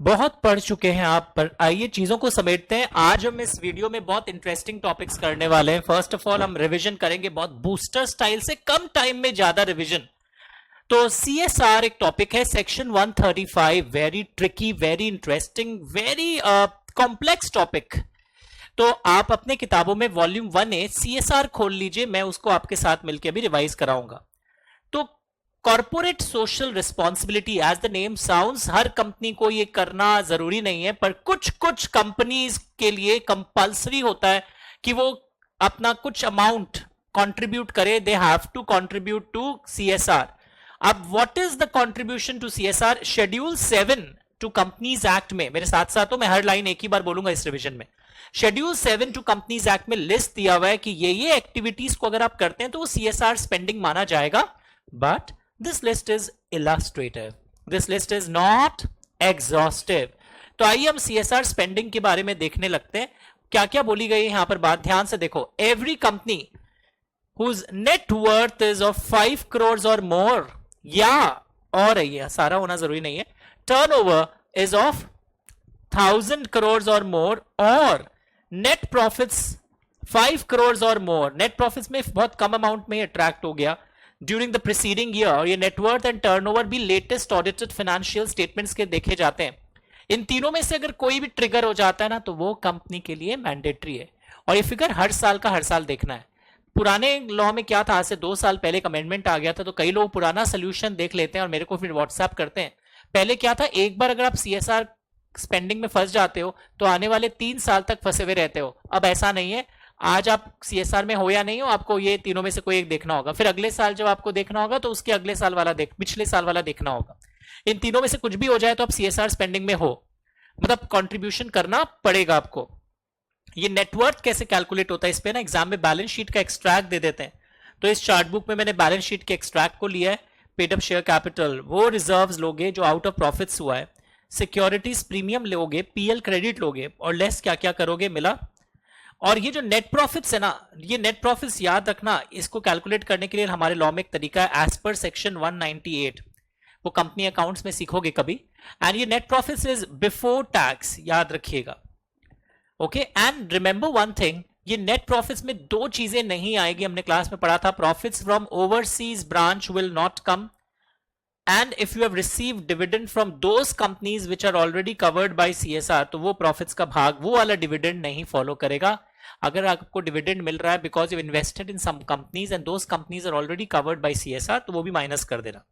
बहुत पढ़ चुके हैं आप, पर आइए चीजों को समेटते हैं। आज हम इस वीडियो में बहुत इंटरेस्टिंग टॉपिक्स करने वाले हैं। फर्स्ट ऑफ ऑल हम रिवीजन करेंगे, बहुत बूस्टर स्टाइल से, कम टाइम में ज्यादा रिवीजन। तो सीएसआर एक टॉपिक है, section 135, very tricky, very interesting, very complex topic. तो आप अपने किताबों में वॉल्यूम 1A सीएसआर खोल लीजिए, मैं उसको आपके साथ मिलकर भी रिवाइज कराऊंगा। तो corporate social responsibility, as the name sounds, हर कंपनी को ये करना जरूरी नहीं है, पर कुछ कुछ कंपनीज के लिए कंपल्सरी होता है कि वो अपना कुछ अमाउंट कंट्रीब्यूट करे। They have to contribute to CSR. अब what is the contribution to CSR? Schedule 7 to companies act में, मेरे साथ साथ हो, मैं हर लाइन एक ही बार बोलूंगा इस रिविजन में। शेड्यूल 7 टू कंपनीज एक्ट में लिस्ट दिया हुआ है कि ये एक्टिविटीज को अगर आप करते हैं तो वो सीएसआर स्पेंडिंग माना जाएगा। But this list is illustrative, this list is not exhaustive। तो आइए हम CSR स्पेंडिंग के बारे में देखने लगते हैं, क्या क्या बोली गई है यहां पर बात। ध्यान से देखो, every company whose net worth is of 5 crores or more, या और ये सारा होना जरूरी नहीं है, turnover is of 1000 crores or more, और net profits 5 crores or more, net profits में बहुत कम अमाउंट में अट्रैक्ट हो गया ड्यूरिंग द प्रीसीडिंग ईयर, और ये नेटवर्थ एंड टर्नओवर भी लेटेस्ट ऑडिटेड फाइनेंशियल स्टेटमेंट्स के देखे जाते हैं। इन तीनों में से अगर कोई भी ट्रिगर हो जाता है ना, तो वो कंपनी के लिए मैंडेटरी है, और ये फिगर हर साल का हर साल देखना है। पुराने लॉ में क्या था, आज से 2 साल पहले अमेंडमेंट आ गया था, तो कई लोग पुराना सोल्यूशन देख लेते हैं और मेरे को फिर व्हाट्सएप करते हैं। पहले क्या था, एक बार अगर आप सीएसआर स्पेंडिंग में फंस जाते हो तो आने वाले 3 साल तक फंसे हुए रहते हो। अब ऐसा नहीं है, आज आप सीएसआर में हो या नहीं हो, आपको ये तीनों में से कोई एक देखना होगा, फिर अगले साल जब आपको देखना होगा तो उसके अगले साल वाला पिछले साल वाला देखना होगा। इन तीनों में से कुछ भी हो जाए तो आप सीएसआर स्पेंडिंग में हो, मतलब कंट्रीब्यूशन करना पड़ेगा आपको। ये नेटवर्थ कैसे कैलकुलेट होता है, इस पे ना एग्जाम में बैलेंस शीट का एक्सट्रैक्ट दे देते हैं। तो इस चार्ट बुक में मैंने बैलेंस शीट के एक्सट्रैक्ट को लिया है। पेड अप शेयर कैपिटल, वो रिजर्व्स लोगे जो आउट ऑफ प्रॉफिट्स हुआ है, सिक्योरिटीज प्रीमियम लोगे, पीएल क्रेडिट लोगे, और लेस क्या क्या करोगे मिला। और ये जो नेट प्रॉफिट्स है ना, ये नेट प्रॉफिट्स याद रखना, इसको कैलकुलेट करने के लिए हमारे लॉ में एक तरीका है, एज पर सेक्शन 198, वो कंपनी अकाउंट्स में सीखोगे कभी। एंड ये net profits is before tax, याद रखिएगा। Okay, and remember one thing, ये नेट प्रॉफिट्स में 2 चीजें नहीं आएगी, हमने क्लास में पढ़ा था। Profits from overseas branch will not come, and if you have received dividend from those companies which are already covered by CSR, तो वो profits का भाग, वो वाला dividend नहीं follow करेगा। अगर आपको dividend मिल रहा है because you invested in some companies and those companies are already covered by CSR, तो वो भी माइनस कर देना।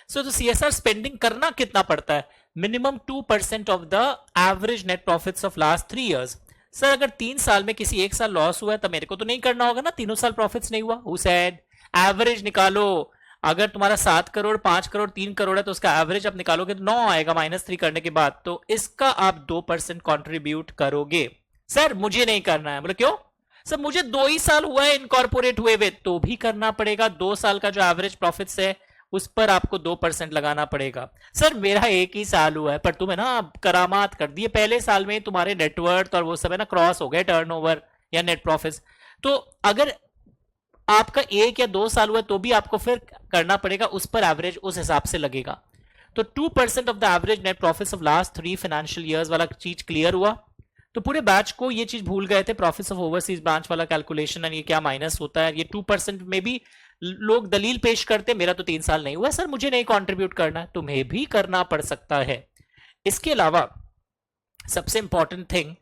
So तो CSR spending करना कितना पड़ता है? Minimum 2% of the average net profits of last 3 years। Sir अगर 3 साल में किसी एक साल लॉस हुआ है तो मेरे को तो नहीं करना होगा ना, तीनों साल प्रॉफिट्स नहीं हुआ। Who said? एवरेज निकालो। अगर तुम्हारा 7 करोड़, 5 करोड़, 3 करोड़ है तो उसका एवरेज आप निकालोगे तो 9 आएगा -3 करने के बाद, तो इसका आप 2% कंट्रीब्यूट करोगे। सर मुझे नहीं करना है, बोले क्यों? सर मुझे 2 ही साल हुआ है इनकॉर्पोरेट हुए हुए, तो भी करना पड़ेगा। 2 साल का जो एवरेज प्रॉफिट्स है उस पर आपको 2% लगाना पड़ेगा। सर मेरा 1 ही साल हुआ है, पर तुम्हें ना करामात कर दिए, पहले साल में तुम्हारे नेटवर्थ और वो सब है ना क्रॉस हो गए, टर्नओवर या नेट प्रॉफिट्स। तो अगर आपका 1 या 2 साल हुआ तो भी आपको फिर करना पड़ेगा, उस पर एवरेज उस हिसाब से लगेगा। तो 2% of the average net profits of last 3 financial years वाला चीज क्लियर हुआ। तो पूरे बैच को ये चीज भूल गए थे, प्रॉफिट्स ऑफ ओवरसीज ब्रांच वाला कैलकुलेशन, एंड ये क्या माइनस होता है। ये 2% में भी लोग दलील पेश करते, मेरा तो 3 साल नहीं हुआ सर, मुझे नहीं कॉन्ट्रीब्यूट करना है। तुम्हें भी करना पड़ सकता है। इसके अलावा सबसे इंपॉर्टेंट थिंग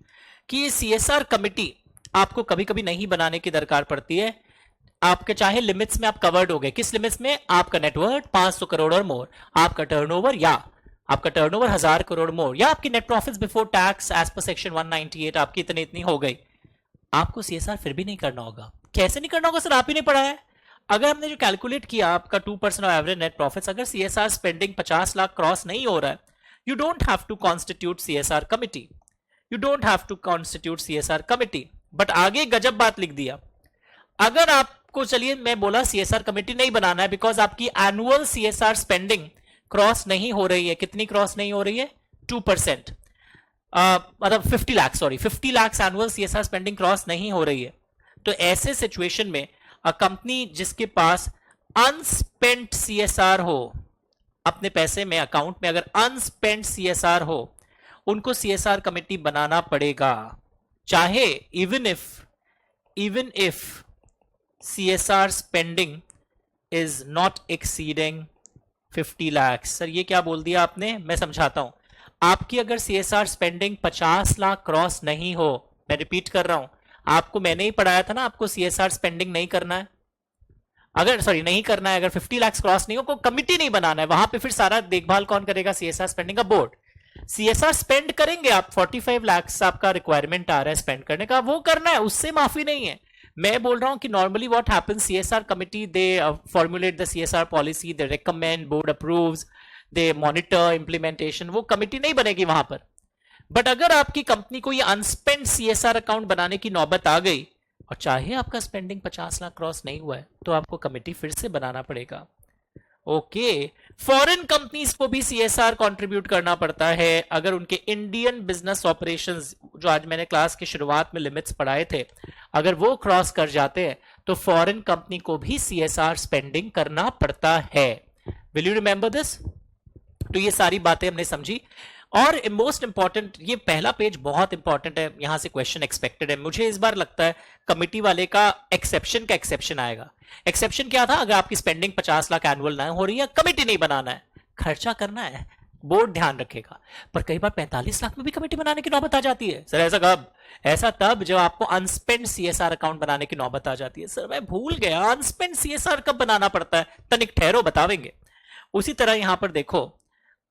कि ये सीएसआर कमिटी आपको कभी कभी नहीं बनाने की दरकार पड़ती है। आपके चाहे लिमिट्स में आप कवर्ड हो गए, किस लिमिट्स में? आपका नेटवर्थ 500 करोड़ और मोर, आपका टर्नओवर 1000 करोड़ मोर, या आपकी net profits before tax as per section 198 आपकी इतनी हो गई, आपको सीएसआर फिर भी नहीं करना होगा। कैसे नहीं करना होगा सर, आप ही नहीं पढ़ा है। अगर हमने जो कैलकुलेट किया आपका 2% ऑफ एवरेज नेट प्रॉफिट्स, अगर सीएसआर स्पेंडिंग 50 लाख क्रॉस नहीं हो रहा है, you don't have to constitute CSR committee, you don't have to constitute CSR committee. But आगे गजब बात लिख दिया, अगर आपको, चलिए मैं बोला सीएसआर कमेटी नहीं बनाना है बिकॉज आपकी एनुअल सीएसआर स्पेंडिंग क्रॉस नहीं हो रही है। कितनी क्रॉस नहीं हो रही है? 2%, मतलब 50 lakh annual CSR spending cross नहीं हो रही है। तो ऐसे सिचुएशन में कंपनी जिसके पास अनस्पेंट सीएसआर हो, अपने पैसे में अकाउंट में अगर अनस्पेंट सीएसआर हो उनको सीएसआर कमेटी बनाना पड़ेगा, चाहे even if CSR spending is not exceeding 50 lakh. Sir ये क्या बोल दिया आपने, मैं समझाता हूं। आपकी अगर सीएसआर स्पेंडिंग 50 लाख क्रॉस नहीं हो, मैं रिपीट कर रहा हूं, आपको मैंने ही पढ़ाया था ना, आपको सीएसआर स्पेंडिंग नहीं करना है, नहीं करना है, अगर 50 लाख क्रॉस नहीं हो, कोई कमिटी नहीं बनाना है, वहां पे फिर सारा देखभाल कौन करेगा, सीएसआर स्पेंडिंग का बोर्ड। सीएसआर स्पेंड करेंगे आप, 45 लाख आपका रिक्वायरमेंट आ रहा है स्पेंड करने का, वो करना है, उससे माफी नहीं है। मैं बोल रहा हूं कि normally what happens, CSR committee they formulate the CSR policy, they recommend, board approves, they monitor implementation, वो कमिटी नहीं बनेगी वहां पर। बट अगर आपकी कंपनी को ये अनस्पेंड सीएसआर अकाउंट बनाने की नौबत आ गई और चाहे आपका स्पेंडिंग 50 लाख क्रॉस नहीं हुआ है, तो आपको कमिटी फिर से बनाना पड़ेगा। ओके, फॉरेन कंपनीज को भी सीएसआर कंट्रीब्यूट करना पड़ता है अगर उनके इंडियन बिजनेस ऑपरेशंस, जो आज मैंने क्लास की शुरुआत में लिमिट्स पढ़ाए थे, अगर वो क्रॉस कर जाते हैं तो फॉरेन कंपनी को भी सीएसआर स्पेंडिंग करना पड़ता है। Will you remember this? तो ये सारी बातें हमने समझी। और मोस्ट इंपॉर्टेंट, ये पहला पेज बहुत इंपॉर्टेंट है, यहां से क्वेश्चन एक्सपेक्टेड है। मुझे इस बार लगता है कमिटी वाले का एक्सेप्शन आएगा। एक्सेप्शन क्या था, अगर आपकी स्पेंडिंग 50 लाख एनुअल ना हो रही है, कमिटी नहीं बनाना है, खर्चा करना है, बोर्ड ध्यान रखेगा। पर कई बार 45 लाख में भी कमेटी बनाने की नौबत आ जाती है। सर ऐसा कब? ऐसा तब जब आपको अनस्पेंड सीएसआर अकाउंट बनाने की नौबत आ जाती है। सर मैं भूल गया, अनस्पेंड सीएसआर कब बनाना पड़ता है, तनिक ठहरो बतावेंगे। उसी तरह यहां पर देखो,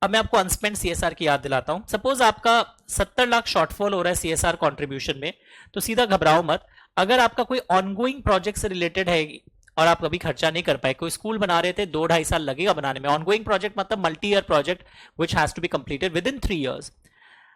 अब मैं आपको अनस्पेंड सीएसआर की याद दिलाता हूं। सपोज आपका 70 लाख शॉर्टफॉल हो रहा है सीएसआर कंट्रीब्यूशन में, तो सीधा घबराओ मत। अगर आपका कोई ऑनगोइंग प्रोजेक्ट से रिलेटेड है और आप कभी खर्चा नहीं कर पाए, कोई स्कूल बना रहे थे, 2-2.5 साल लगेगा बनाने में, ऑनगोइंग प्रोजेक्ट मतलब multi year project which has to be completed within 3 years।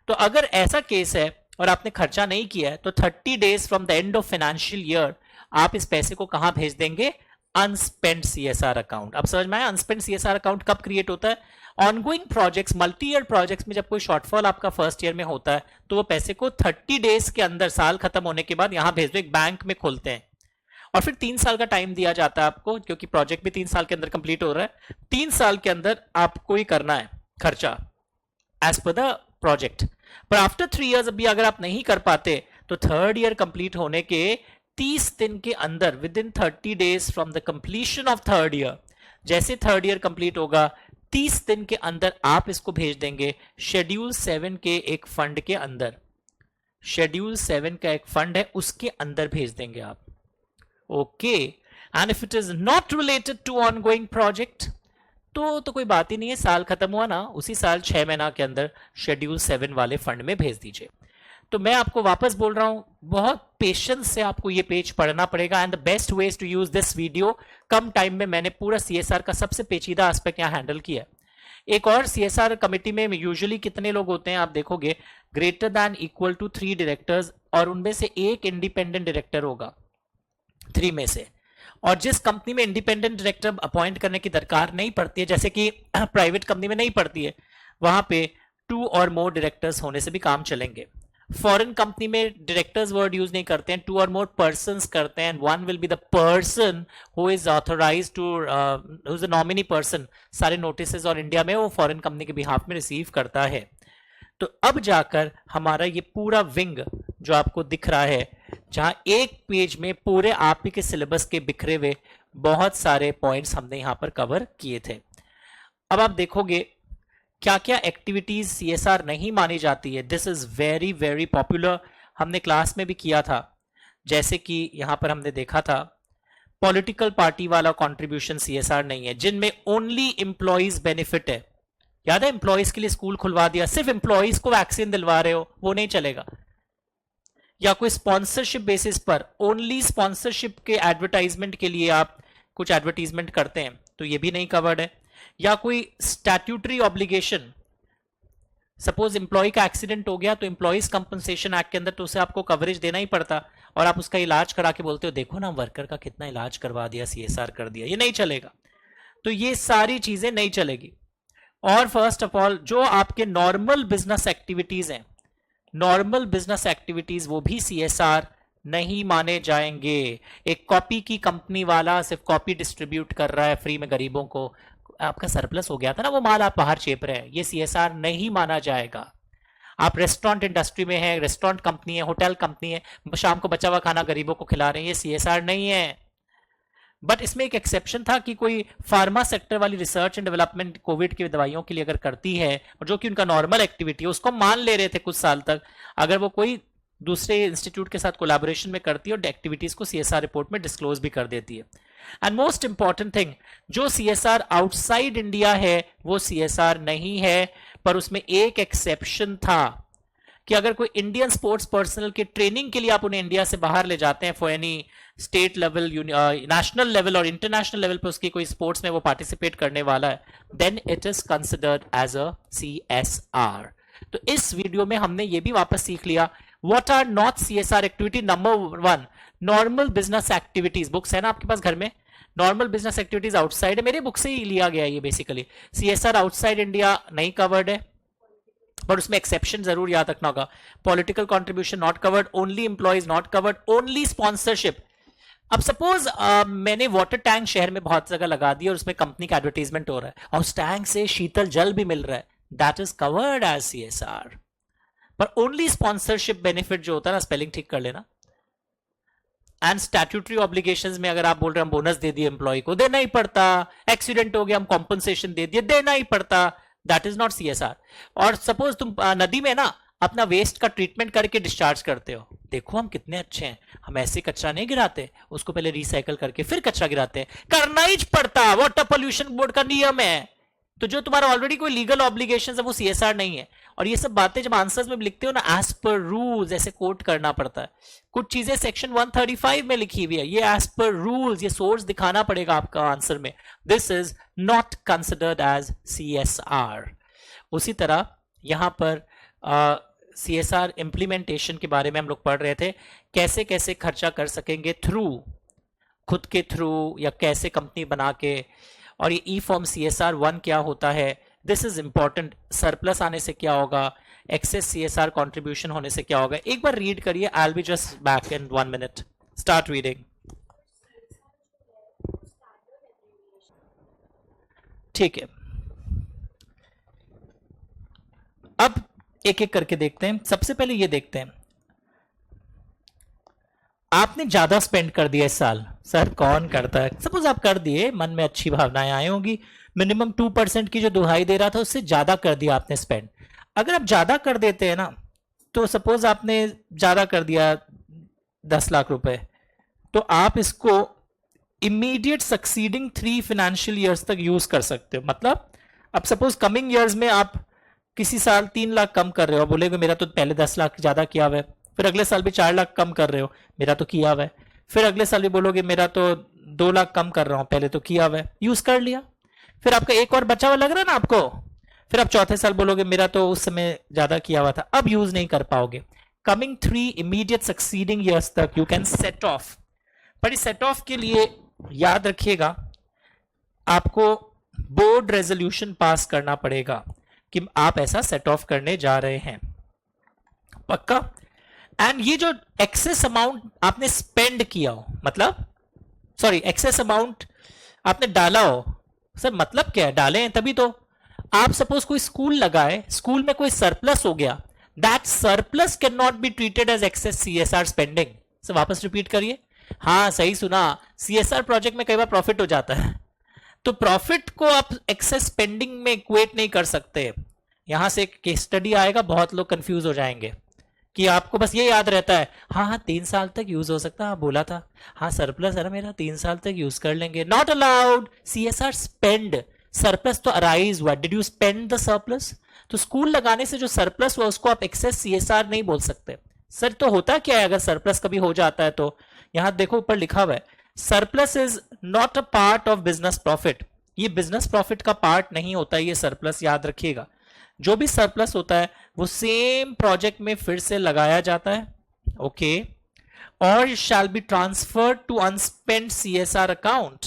तो अगर ऐसा केस है और आपने खर्चा नहीं किया है, तो 30 days from the end of financial year आप इस पैसे को कहां भेज देंगे? अनस्पेंड सीएसआर अकाउंट। अब समझ में आया अनस्पेंड सीएसआर अकाउंट कब क्रिएट होता है? Ongoing projects, multi year projects में जब कोई शॉर्टफॉल आपका फर्स्ट ईयर में होता है, तो वो पैसे को 30 डेज के अंदर, साल खत्म होने के बाद यहां भेज दो, एक बैंक में खोलते हैं। और फिर 3 साल का टाइम दिया जाता है आपको, क्योंकि प्रोजेक्ट भी 3 साल के अंदर कंप्लीट हो रहा है। 3 साल के अंदर आपको ही करना है खर्चा एज पर द प्रोजेक्ट। पर आफ्टर 3 years अभी अगर आप नहीं कर पाते, तो 3rd ईयर कंप्लीट होने के 30 दिन के अंदर, with in 30 days from the completion of 3rd year, जैसे 3rd ईयर कंप्लीट होगा, 30 दिन के अंदर आप इसको भेज देंगे शेड्यूल 7 के एक फंड के अंदर। शेड्यूल 7 का एक फंड है, उसके अंदर भेज देंगे आप। Okay, and if it is not related to ongoing project, तो कोई बात ही नहीं है, साल खत्म हुआ ना, उसी साल 6 महीना के अंदर शेड्यूल 7 वाले फंड में भेज दीजिए। तो मैं आपको वापस बोल रहा हूं, बहुत पेशेंस से आपको ये पेज पढ़ना पड़ेगा। And the best ways to use this video, कम टाइम में मैंने पूरा सीएसआर का सबसे पेचीदा एस्पेक्ट यहां हैंडल किया। एक और, सीएसआर कमेटी में यूजुअली कितने लोग होते हैं आप देखोगे, greater than equal to 3 directors, और उनमें से एक इंडिपेंडेंट डायरेक्टर होगा 3 में से। और जिस कंपनी में इंडिपेंडेंट डायरेक्टर अपॉइंट करने की दरकार नहीं पड़ती है, जैसे कि प्राइवेट कंपनी में नहीं पड़ती है, वहां पे 2 और मोर डायरेक्टर्स होने से भी काम चलेंगे। फॉरेन कंपनी में डायरेक्टर्स वर्ड यूज नहीं करते हैं, 2 और मोर पर्संस करते हैं। 1 will be the person who is authorized to, who is the nominee person, सारे नोटिसेस, और इंडिया में वो फॉरेन कंपनी के बिहाफ में रिसीव करता है। तो अब जाकर हमारा ये पूरा विंग जो आपको दिख रहा है, जहां एक पेज में पूरे आप ही के सिलेबस के बिखरे हुए बहुत सारे पॉइंट्स हमने यहां पर कवर किए थे। अब आप देखोगे क्या क्या एक्टिविटीज सीएसआर नहीं मानी जाती है। This is very very popular, हमने क्लास में भी किया था। जैसे कि यहां पर हमने देखा था, पॉलिटिकल पार्टी वाला कंट्रीब्यूशन सीएसआर नहीं है, जिनमें ओनली एम्प्लॉइज बेनिफिट है। याद है, एम्प्लॉइज के लिए स्कूल खुलवा दिया, सिर्फ एम्प्लॉइज को वैक्सीन दिलवा रहे हो, वो नहीं चलेगा। या कोई स्पॉन्सरशिप बेसिस पर, ओनली स्पॉन्सरशिप के एडवर्टाइजमेंट के लिए आप कुछ एडवर्टीजमेंट करते हैं, तो ये भी नहीं कवर्ड है। या कोई स्टैट्यूटरी ऑब्लिगेशन, सपोज एम्प्लॉय का एक्सीडेंट हो गया, तो एम्प्लॉइज कंपनसेशन एक्ट के अंदर तो उसे आपको कवरेज देना ही पड़ता, और आप उसका इलाज करा के बोलते हो देखो ना वर्कर का कितना इलाज करवा दिया, सीएसआर कर दिया, ये नहीं चलेगा। तो ये सारी चीजें नहीं चलेगी। और फर्स्ट ऑफ ऑल, जो आपके नॉर्मल बिजनेस एक्टिविटीज हैं, नॉर्मल बिजनेस एक्टिविटीज, वो भी सीएसआर नहीं माने जाएंगे। एक कॉपी की कंपनी वाला सिर्फ कॉपी डिस्ट्रीब्यूट कर रहा है फ्री में गरीबों को, आपका सरप्लस हो गया था ना, वो माल आप बाहर चेप रहे हैं, ये सीएसआर नहीं माना जाएगा। आप रेस्टोरेंट इंडस्ट्री में है, रेस्टोरेंट कंपनी है, होटल कंपनी है, शाम को बचा हुआ खाना गरीबों को खिला रहे हैं, ये सीएसआर नहीं है। बट इसमें एक एक्सेप्शन था कि कोई फार्मा सेक्टर वाली रिसर्च एंड डेवलपमेंट कोविड की दवाइयों के लिए अगर करती है, और जो कि उनका नॉर्मल एक्टिविटी है, उसको मान ले रहे थे कुछ साल तक, अगर वो कोई दूसरे इंस्टीट्यूट के साथ कोलैबोरेशन में करती है और एक्टिविटीज को सीएसआर रिपोर्ट में डिस्क्लोज भी कर देती है। एंड मोस्ट इंपॉर्टेंट थिंग, जो सीएसआर आउटसाइड इंडिया है वो सीएसआर नहीं है, पर उसमें एक एक्सेप्शन था कि अगर कोई इंडियन स्पोर्ट्स पर्सनल के ट्रेनिंग के लिए आप उन्हें इंडिया से बाहर ले जाते हैं for any state level, national level और इंटरनेशनल लेवल पे उसकी कोई स्पोर्ट्स में वो पार्टिसिपेट करने वाला है, then it is considered as a CSR. तो इस वीडियो में हमने ये भी वापस सीख लिया what are not CSR activity. Number 1, normal business activities. Books है ना आपके पास घर में, नॉर्मल बिजनेस एक्टिविटीज आउटसाइड है, मेरे बुक से ही लिया गया ये बेसिकली। सीएसआर आउटसाइड इंडिया नहीं कवर्ड है, पर उसमें एक्सेप्शन जरूर याद रखना होगा। Political contribution not covered, only employees not covered, only sponsorship. अब सपोज मैंने वाटर टैंक शहर में बहुत जगह लगा दिया और उसमें कंपनी का एडवर्टीजमेंट हो रहा है और उस टैंक से शीतल जल भी मिल रहा है, that is covered as CSR. पर ओनली स्पॉन्सरशिप बेनिफिट जो होता है ना, स्पेलिंग ठीक कर लेना, एंड स्टैट्यूटरी ऑब्लिगेशंस में अगर आप बोल रहे हैं हम बोनस दे दिए एम्प्लॉय को, देना ही पड़ता, एक्सीडेंट हो गया हम कॉम्पनसेशन दे दिए, देना ही पड़ता, दैट इज नॉट सीएसआर। और सपोज तुम नदी में ना अपना वेस्ट का ट्रीटमेंट करके डिस्चार्ज करते हो, देखो हम कितने अच्छे हैं, हम ऐसे कचरा नहीं गिराते, उसको पहले रिसाइकल करके फिर कचरा गिराते हैं, करना ही पड़ता, वाटर पोल्यूशन बोर्ड का नियम है। तो जो तुम्हारा ऑलरेडी कोई लीगल ऑब्लिगेशन है वो सीएसआर नहीं है। और ये सब बातें जब आंसर्स में लिखते हो ना, एज पर रूल्स ऐसे कोट करना पड़ता है। कुछ चीजें सेक्शन 135 में लिखी हुई है, ये एज पर रूल्स, ये सोर्स दिखाना पड़ेगा आपका आंसर में। This is not considered as CSR. उसी तरह यहां पर सीएसआर इंप्लीमेंटेशन के बारे में हम लोग पढ़ रहे थे, कैसे कैसे खर्चा कर सकेंगे थ्रू खुद के थ्रू या कैसे कंपनी बना के। और ये ई फॉर्म सीएसआर 1 क्या होता है, दिस इज इंपॉर्टेंट। सरप्लस आने से क्या होगा, एक्सेस सीएसआर कंट्रीब्यूशन होने से क्या होगा, एक बार रीड करिए। I will be just back in 1 minute. Start reading. ठीक है, अब एक एक करके देखते हैं। सबसे पहले ये देखते हैं, आपने ज्यादा स्पेंड कर दिया इस साल, सर कौन करता है, सपोज आप कर दिए, मन में अच्छी भावनाएं आई होंगी, मिनिमम 2% की जो दुहाई दे रहा था उससे ज्यादा कर दिया आपने स्पेंड। अगर आप ज्यादा कर देते हैं ना, तो सपोज आपने ज्यादा कर दिया 10 लाख रुपए, तो आप इसको इमीडिएट सक्सीडिंग 3 फाइनेंशियल ईयर्स तक यूज कर सकते हो। मतलब अब सपोज कमिंग ईयर्स में आप किसी साल 3 लाख कम कर रहे हो, बोलेगे मेरा तो पहले 10 लाख ज्यादा किया हुआ है, फिर अगले साल भी 4 लाख कम कर रहे हो, मेरा तो किया हुआ है, फिर अगले साल भी बोलोगे मेरा तो 2 लाख कम कर रहा हूं, पहले तो किया हुआ है, यूज कर लिया, फिर आपका एक और बचा हुआ लग रहा है ना आपको, फिर आप चौथे साल बोलोगे मेरा तो उस समय ज्यादा किया हुआ था, अब यूज नहीं कर पाओगे। कमिंग 3 इमीडिएट सक्सीडिंग ईयर्स तक यू कैन सेट ऑफ। पर इस सेट ऑफ के लिए याद रखिएगा, आपको बोर्ड रेजोल्यूशन पास करना पड़ेगा कि आप ऐसा सेट ऑफ करने जा रहे हैं, पक्का। एंड ये जो एक्सेस अमाउंट आपने स्पेंड किया हो, मतलब सॉरी एक्सेस अमाउंट आपने डाला हो, सर मतलब क्या है, डाले हैं तभी तो। आप सपोज कोई स्कूल लगाए, स्कूल में कोई सरप्लस हो गया, that surplus can not be treated as excess CSR spending. Sir वापस रिपीट करिए। हाँ सही सुना, सीएसआर प्रोजेक्ट में कई बार प्रॉफिट हो जाता है, तो प्रॉफिट को आप एक्सेस स्पेंडिंग में इक्वेट नहीं कर सकते। यहां से एक केस स्टडी आएगा, बहुत लोग कंफ्यूज हो जाएंगे कि आपको बस ये याद रहता है हाँ 3 साल तक यूज हो सकता है, बोला था हाँ सरप्लस है ना मेरा, 3 साल तक यूज कर लेंगे। Not allowed. CSR spend, surplus तो अराइज हुआ, did you spend the surplus. तो स्कूल लगाने से जो सरप्लस हुआ उसको आप एक्सेस सीएसआर नहीं बोल सकते। सर तो होता क्या है अगर सरप्लस कभी हो जाता है, तो यहां देखो ऊपर लिखा हुआ है, surplus is not a part of business profit. ये बिजनेस प्रॉफिट का पार्ट नहीं होता ये सरप्लस, याद रखिएगा। जो भी सरप्लस होता है वो सेम प्रोजेक्ट में फिर से लगाया जाता है, ओके, और shall be transferred to unspent CSR account.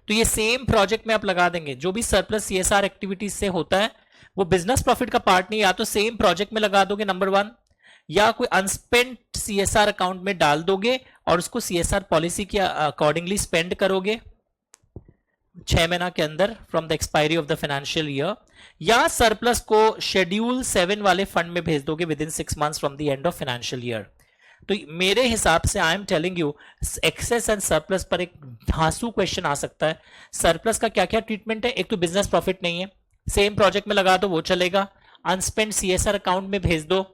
तो ये सेम प्रोजेक्ट में आप लगा देंगे। जो भी सरप्लस सीएसआर एक्टिविटीज से होता है वो बिजनेस प्रॉफिट का पार्ट नहीं, या तो सेम प्रोजेक्ट में लगा दोगे नंबर 1, या कोई अनस्पेंड सीएसआर अकाउंट में डाल दोगे और उसको सीएसआर पॉलिसी के अकॉर्डिंगली स्पेंड करोगे। 6 महीना के अंदर from the expiry of the financial year, या सरप्लस को शेड्यूल 7 वाले फंड में भेज दोगे within 6 months from the end of financial year. तो मेरे हिसाब से I am telling you, excess and surplus पर एक धांसू क्वेश्चन आ सकता है। सरप्लस का क्या क्या ट्रीटमेंट है? एक तो बिजनेस प्रॉफिट नहीं है, सेम प्रोजेक्ट में लगा दो वो चलेगा, अनस्पेंड सीएसआर अकाउंट में भेज दो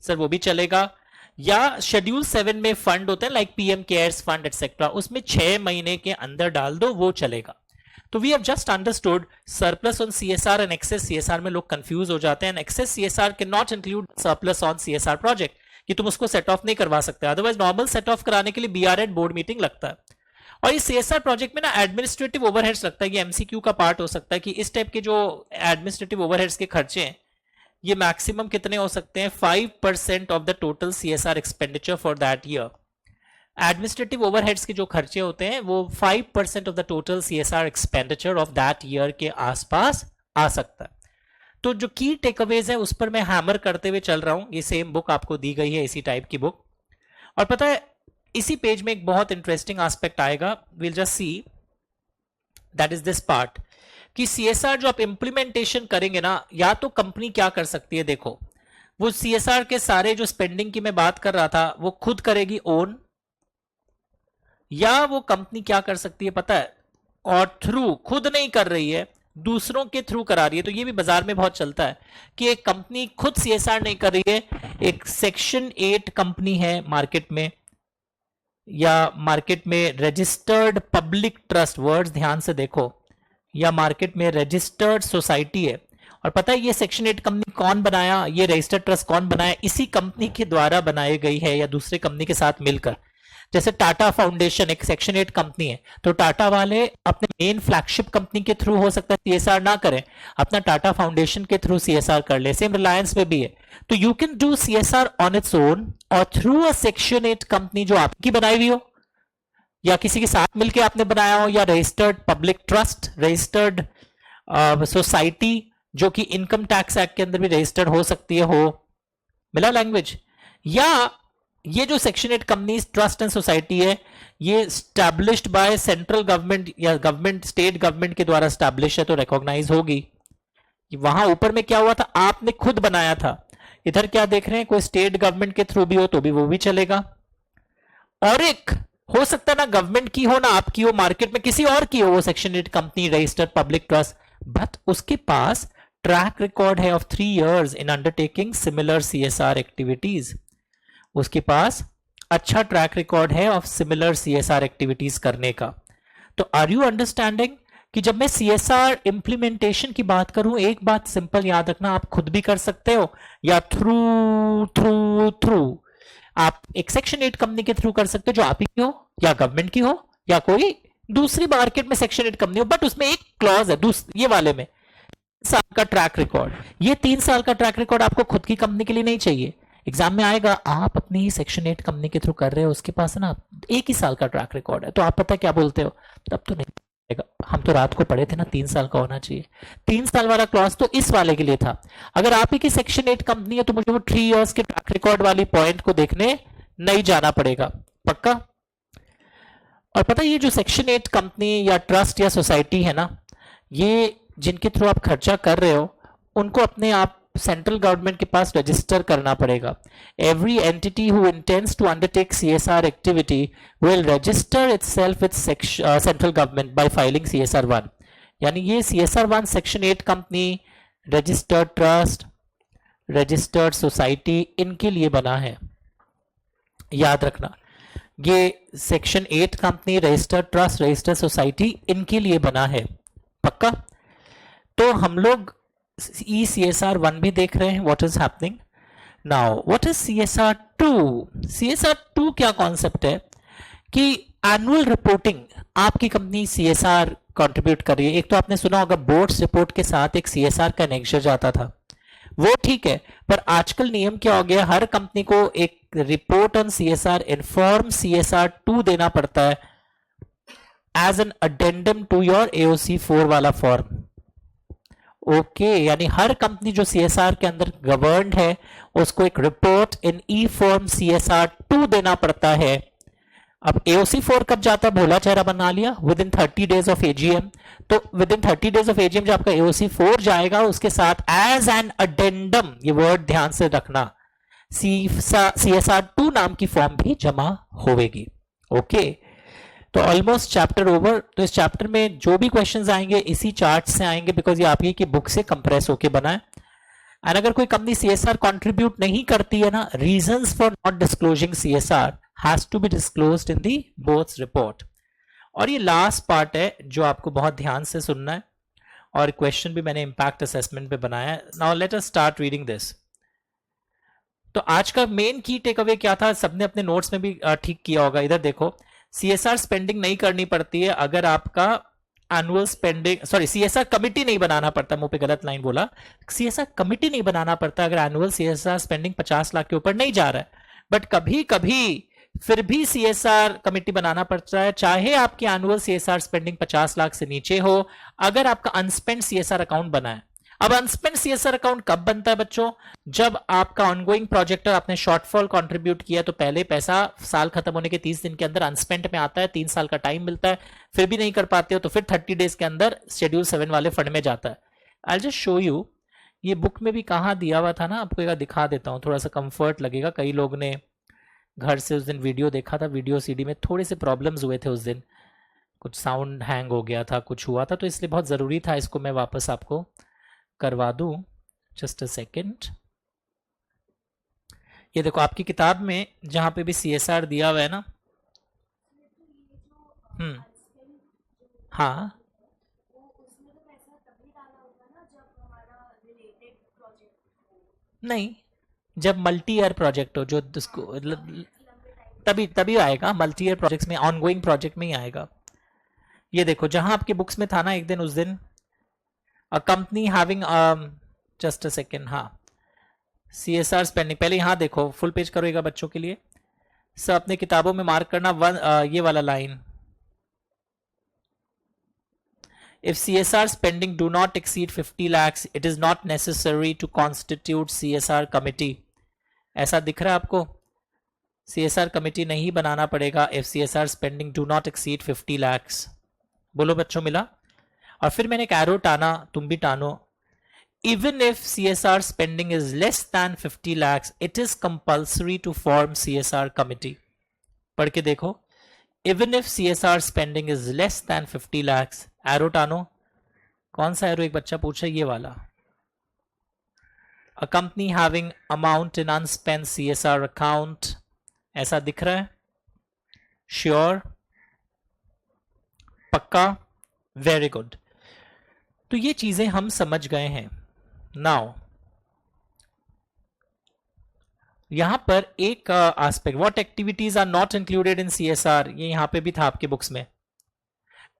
सर वो भी चलेगा, या शेड्यूल 7 में फंड होते हैं like PM cares fund etcetera, उसमें 6 महीने के अंदर डाल दो वो चलेगा। तो we have just understood surplus on CSR and excess CSR में लोग कंफ्यूज हो जाते हैं। Excess CSR can not include surplus on CSR project, कि तुम उसको सेट ऑफ नहीं करवा सकते, अदरवाइज नॉर्मल सेट ऑफ कराने के लिए बीआरएड बोर्ड मीटिंग लगता है। और इस सीएसआर प्रोजेक्ट में ना एडमिनिस्ट्रेटिव ओवरहेड्स लगता है, ये एमसीक्यू का पार्ट हो सकता है कि इस टाइप के जो एडमिनिस्ट्रेटिव ओवरहेड्स के खर्चे हैं ये मैक्सिमम कितने हो सकते हैं? 5% of the total CSR expenditure for that year. Administrative overheads के जो खर्चे होते हैं वो 5% of the total CSR expenditure of that year के आसपास आ सकता है। तो जो की टेकअवेज है उस पर मैं हैमर करते हुए चल रहा हूं। ये सेम बुक आपको दी गई है, इसी टाइप की बुक। और पता है इसी पेज में एक बहुत इंटरेस्टिंग एस्पेक्ट आएगा, will just see, that is this part, कि सीएसआर जो आप इंप्लीमेंटेशन करेंगे ना, या तो कंपनी क्या कर सकती है, देखो वो सीएसआर के सारे जो स्पेंडिंग की मैं बात कर रहा था वो खुद करेगी ओन, या वो कंपनी क्या कर सकती है पता है, और थ्रू खुद नहीं कर रही है दूसरों के थ्रू करा रही है। तो ये भी बाजार में बहुत चलता है कि एक कंपनी खुद सीएसआर नहीं कर रही है, एक सेक्शन 8 कंपनी है मार्केट में, या मार्केट में रजिस्टर्ड पब्लिक ट्रस्ट, वर्ड्स ध्यान से देखो, या मार्केट में रजिस्टर्ड सोसाइटी है। और पता है ये सेक्शन 8 कंपनी कौन बनाया, ये रजिस्टर्ड ट्रस्ट कौन बनाया? इसी कंपनी के द्वारा बनाई गई है या दूसरे कंपनी के साथ मिलकर। जैसे टाटा फाउंडेशन एक सेक्शन 8 कंपनी है, तो टाटा वाले अपने मेन फ्लैगशिप कंपनी के थ्रू हो सकता है सीएसआर ना करें, अपना टाटा फाउंडेशन के थ्रू सीएसआर कर ले। सेम रिलायंस में भी है। तो you can do CSR on its own और थ्रू अ सेक्शन 8 कंपनी जो आपकी बनाई हुई हो, या किसी के साथ मिलकर आपने बनाया हो, या registered public trust, registered society जो कि इनकम टैक्स एक्ट के अंदर भी रजिस्टर्ड हो सकती है, हो मिला लैंग्वेज। या ये जो section 8 companies trust and society है ये स्टैब्लिश्ड बाय सेंट्रल गवर्नमेंट या गवर्नमेंट स्टेट गवर्नमेंट के द्वारा स्टैब्लिश है, तो रिकॉग्नाइज होगी। वहां ऊपर में क्या हुआ था, आपने खुद बनाया था, इधर क्या देख रहे हैं, कोई स्टेट गवर्नमेंट के थ्रू भी हो तो भी वो भी चलेगा। और एक हो सकता है ना गवर्नमेंट की हो ना आपकी हो, मार्केट में किसी और की हो वो section 8 company registered public trust, but उसके पास ट्रैक रिकॉर्ड है of 3 years in undertaking similar CSR activities. उसके पास अच्छा ट्रैक रिकॉर्ड है ऑफ सिमिलर सीएसआर एक्टिविटीज करने का। तो आर यू अंडरस्टैंडिंग कि जब मैं सीएसआर इंप्लीमेंटेशन की बात करूं, एक बात सिंपल याद रखना, आप खुद भी कर सकते हो या थ्रू थ्रू थ्रू आप एक सेक्शन 8 कंपनी के थ्रू कर सकते हो जो आप ही की हो या गवर्नमेंट की हो या कोई दूसरी मार्केट में सेक्शन 8 कंपनी हो। बट उसमें एक क्लॉज है ये वाले में 3 साल का ट्रैक रिकॉर्ड। ये 3 साल का ट्रैक रिकॉर्ड आपको खुद की कंपनी के लिए नहीं चाहिए। एग्जाम में आएगा आप अपनी ही सेक्शन 8 कंपनी के थ्रू कर रहे हो, उसके पास है ना 1 ही साल का ट्रैक रिकॉर्ड है, तो आप पता क्या बोलते हो, तब तो नहीं आएगा। हम तो रात को पढ़े थे ना 3 साल का होना चाहिए। 3 साल वाला क्लॉज तो इस वाले के लिए था। अगर आप ही की सेक्शन 8 कंपनी है तो मुझे वो 3 years के ट्रैक रिकॉर्ड वाली पॉइंट को देखने नहीं जाना पड़ेगा, पक्का। और पता ये जो सेक्शन 8 कंपनी या ट्रस्ट या सोसाइटी है ना, ये जिनके थ्रू आप खर्चा कर रहे हो उनको अपने आप सेंट्रल गवर्नमेंट के पास रजिस्टर करना पड़ेगा। Every entity who intends to undertake CSR activity will register itself with central government by filing CSR 1। यानी ये CSR 1 section 8 company, registered trust, registered society, इनके लिए बना है। याद रखना ये section 8 company, registered trust, registered society, इनके लिए बना है, पक्का। तो हम लोग CSR 1 भी देख रहे हैं, what is happening now. What is CSR 2? CSR 2 क्या कॉन्सेप्ट है कि एनुअल रिपोर्टिंग, आपकी कंपनी CSR कंट्रीब्यूट कर रही है। एक तो आपने सुना होगा बोर्ड्स रिपोर्ट के साथ एक CSR का एनेक्सर जाता था, वो ठीक है, पर आजकल नियम क्या हो गया, हर कंपनी को एक report on CSR in form CSR 2 देना पड़ता है as an addendum to your AOC 4 वाला फॉर्म। ओके यानी हर कंपनी जो CSR के अंदर गवर्नड है उसको एक रिपोर्ट इन ई फॉर्म CSR 2 देना पड़ता है अब एओसी 4 कब जाता है, भोला चेहरा बना लिया, within 30 days of AGM. तो within 30 days of AGM जो आपका एओसी 4 जाएगा, उसके साथ एज एन अडेंडम, ये वर्ड ध्यान से रखना, CSR2 नाम की फॉर्म भी जमा होगी। ओके, तो ऑलमोस्ट चैप्टर ओवर। तो इस चैप्टर में जो भी क्वेश्चंस आएंगे इसी चार्ट से आएंगे, बिकॉज ये आप ही की बुक से कंप्रेस होके बना है। एंड अगर कोई कंपनी सीएसआर कंट्रीब्यूट नहीं करती है ना, reasons for not disclosing CSR has to be disclosed in the board's report. और ये लास्ट पार्ट है जो आपको बहुत ध्यान से सुनना है, और क्वेश्चन भी मैंने इंपैक्ट असेसमेंट पे बनाया है। Now let us start reading this. तो आज का मेन की टेक अवे क्या था, सबने अपने नोट्स में भी ठीक किया होगा। इधर देखो, सीएसआर स्पेंडिंग नहीं करनी पड़ती है अगर आपका annual spending, sorry, CSR committee नहीं बनाना पड़ता, मुंह पे गलत लाइन बोला, सीएसआर कमिटी नहीं बनाना पड़ता अगर एनुअल सीएसआर स्पेंडिंग 50 लाख के ऊपर नहीं जा रहा है। बट कभी कभी फिर भी सीएसआर कमिटी बनाना पड़ता है, चाहे आपकी एनुअल सीएसआर स्पेंडिंग 50 लाख से नीचे हो, अगर आपका अनस्पेंड सीएसआर अकाउंट बना है। अब अनस्पेंड सीएसआर अकाउंट कब बनता है बच्चों, जब आपका ऑनगोइंग प्रोजेक्ट आपने शॉर्टफॉल कंट्रीब्यूट किया, तो पहले पैसा साल खत्म होने के 30 दिन के अंदर अनस्पेंड में आता है, 3 साल का टाइम मिलता है, फिर भी नहीं कर पाते हो तो फिर 30 डेज के अंदर शेड्यूल 7 वाले फंड में जाता है। आई जस्ट शो यू, ये बुक में भी कहाँ दिया हुआ था ना, आपको एक दिखा देता हूँ, थोड़ा सा कंफर्ट लगेगा। कई लोग ने घर से उस दिन वीडियो देखा था, वीडियो सीडी में थोड़े से प्रॉब्लम्स हुए थे उस दिन, कुछ साउंड हैंग हो गया था, कुछ हुआ था, तो इसलिए बहुत ज़रूरी था इसको मैं वापस आपको करवा दूं। Just a second. ये देखो आपकी किताब में जहां पे भी सीएसआर दिया हुआ है ना, हम्म, हाँ, नहीं, जब मल्टी ईयर प्रोजेक्ट हो, जो उसको तभी तभी आएगा, मल्टी ईयर प्रोजेक्ट्स में, ऑनगोइंग प्रोजेक्ट में ही आएगा। ये देखो जहां आपके बुक्स में था ना एक दिन, उस दिन, a company having, just a second, हाँ, सीएसआर स्पेंडिंग, पहले यहां देखो, फुल पेज करोगा बच्चों के लिए, सब अपने किताबों में मार्क करना, ये वाला line, if CSR spending do not exceed 50 lakhs, it is not necessary to constitute CSR committee. ऐसा दिख रहा है आपको, CSR कमेटी नहीं बनाना पड़ेगा if CSR spending do not exceed 50 lakhs। बोलो बच्चों, मिला? और फिर मैंने एक एरो टाना, तुम भी टानो, even if CSR spending is less than 50 lakhs, it is compulsory to form CSR committee। पढ़ के देखो, even if CSR spending is less than 50 lakhs, arrow टानो, कौन सा एरो, एक बच्चा पूछा ये वाला, a company having amount in unspent CSR account, ऐसा दिख रहा है? श्योर, पक्का, वेरी गुड। तो ये चीजें हम समझ गए हैं। नाउ यहां पर एक aspect, what activities are not included in CSR, ये यहां पे भी था आपके बुक्स में।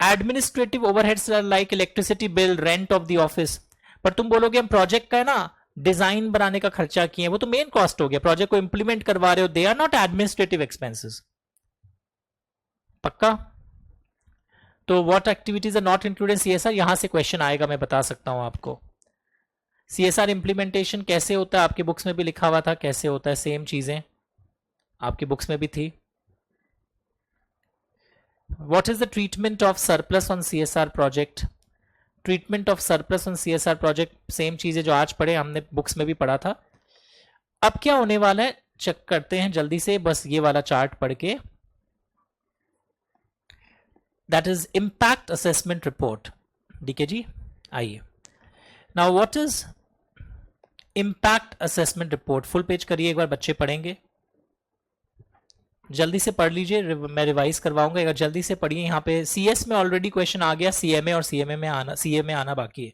Administrative overheads like electricity bill, rent of the office. पर तुम बोलोगे हम प्रोजेक्ट का है ना, डिजाइन बनाने का खर्चा किए, वो तो मेन कॉस्ट हो गया, प्रोजेक्ट को इंप्लीमेंट करवा रहे हो, they are not administrative expenses. पक्का? तो what activities are not included CSR, यहां से क्वेश्चन आएगा, मैं बता सकता हूं आपको। सीएसआर इंप्लीमेंटेशन कैसे होता है, आपके बुक्स में भी लिखा हुआ था कैसे होता है, सेम चीजें आपकी बुक्स में भी थी। What is the treatment of surplus on CSR project, treatment of surplus on CSR project, same चीजें जो आज पढ़े हमने बुक्स में भी पढ़ा था। अब क्या होने वाला है, चेक करते हैं जल्दी से, बस ये वाला चार्ट पढ़ के। That is impact assessment report. DK ji आइए। Now what is impact assessment report, full page करिए एक बार, बच्चे पढ़ेंगे, जल्दी से पढ़ लीजिए, मैं रिवाइज करवाऊंगा, अगर जल्दी से पढ़िए। यहाँ पे सीएस में ऑलरेडी क्वेश्चन आ गया, सीएमए और सीएमए में आना, सीए में आना बाकी है।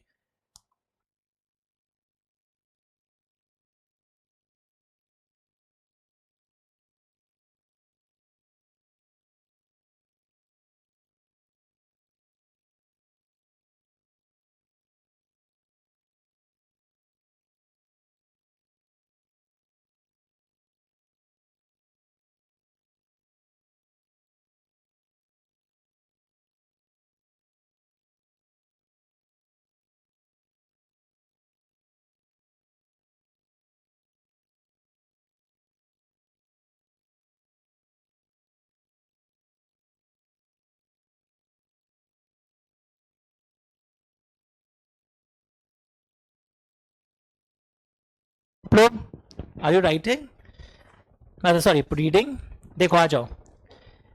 लोग, are you writing, sorry reading? देखो आ जाओ।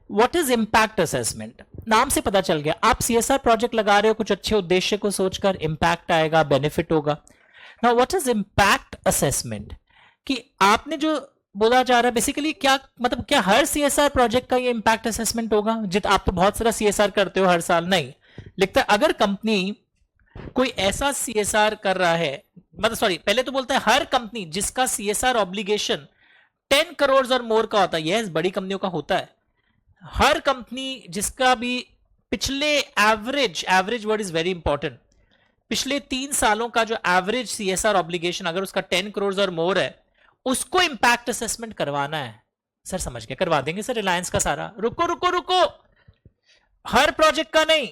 What is impact assessment? नाम से पता चल गया, आप सीएसआर प्रोजेक्ट लगा रहे हो कुछ अच्छे उद्देश्य को सोचकर, इम्पैक्ट आएगा, बेनिफिट होगा। Now what is impact assessment? कि आपने जो बोला जा रहा है बेसिकली क्या मतलब, क्या हर सीएसआर प्रोजेक्ट का ये इम्पैक्ट असेसमेंट होगा? जित आप तो बहुत सारा सीएसआर करते हो हर साल, नहीं लिखता अगर कंपनी कोई ऐसा सीएसआर कर रहा है, मतलब सॉरी पहले तो बोलता है हर कंपनी जिसका सीएसआर ऑब्लिगेशन 10 करोड़ और मोर का होता है, यस बड़ी कंपनियों का होता है, हर कंपनी जिसका भी पिछले average, average word is very important, पिछले 3 सालों का जो एवरेज सीएसआर ऑब्लिगेशन अगर उसका 10 करोड़ और मोर है, उसको इंपैक्ट असेसमेंट करवाना है। सर समझ गया, करवा देंगे सर रिलायंस का सारा। रुको रुको रुको, हर प्रोजेक्ट का नहीं,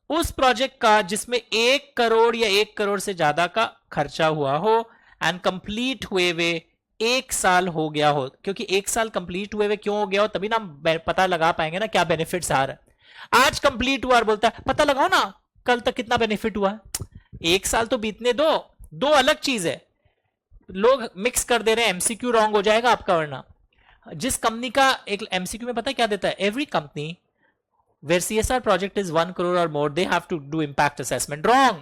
उस प्रोजेक्ट का जिसमें 1 करोड़ या 1 करोड़ से ज्यादा का खर्चा हुआ हो एंड कंप्लीट हुए हुए 1 साल हो गया हो, क्योंकि 1 साल कंप्लीट हुए हुए क्यों हो गया हो तभी ना हम पता लगा पाएंगे ना क्या बेनिफिट्स आ रहा है। आज कंप्लीट हुआ और बोलता है पता लगाओ ना कल तक कितना बेनिफिट हुआ। 1 साल तो बीतने दो, दो अलग चीज है। लोग मिक्स कर दे रहे हैं, एमसीक्यू रॉन्ग हो जाएगा आपका वरना। जिस कंपनी का एक एमसीक्यू में पता है क्या देता है, every company where CSR project is 1 crore or more, they have to do impact assessment. Wrong.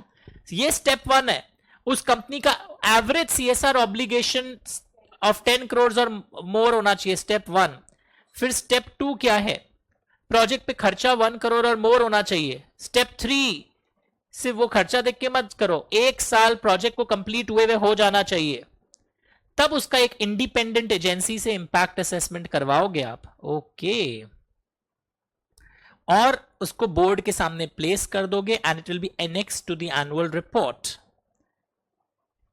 ये स्टेप 1 है। उस कंपनी का average CSR obligation of 10 crore और मोर होना चाहिए, स्टेप 1। फिर स्टेप 2 क्या है, प्रोजेक्ट पे खर्चा 1 करोड़ और मोर होना चाहिए। स्टेप 3, सिर्फ वो खर्चा देख के मत करो, 1 साल प्रोजेक्ट को कंप्लीट हुए हुए हो जाना चाहिए, तब उसका एक इंडिपेंडेंट एजेंसी से इंपैक्ट असेसमेंट करवाओगे आप। ओके, और उसको बोर्ड के सामने प्लेस कर दोगे and it will be annex to the annual report.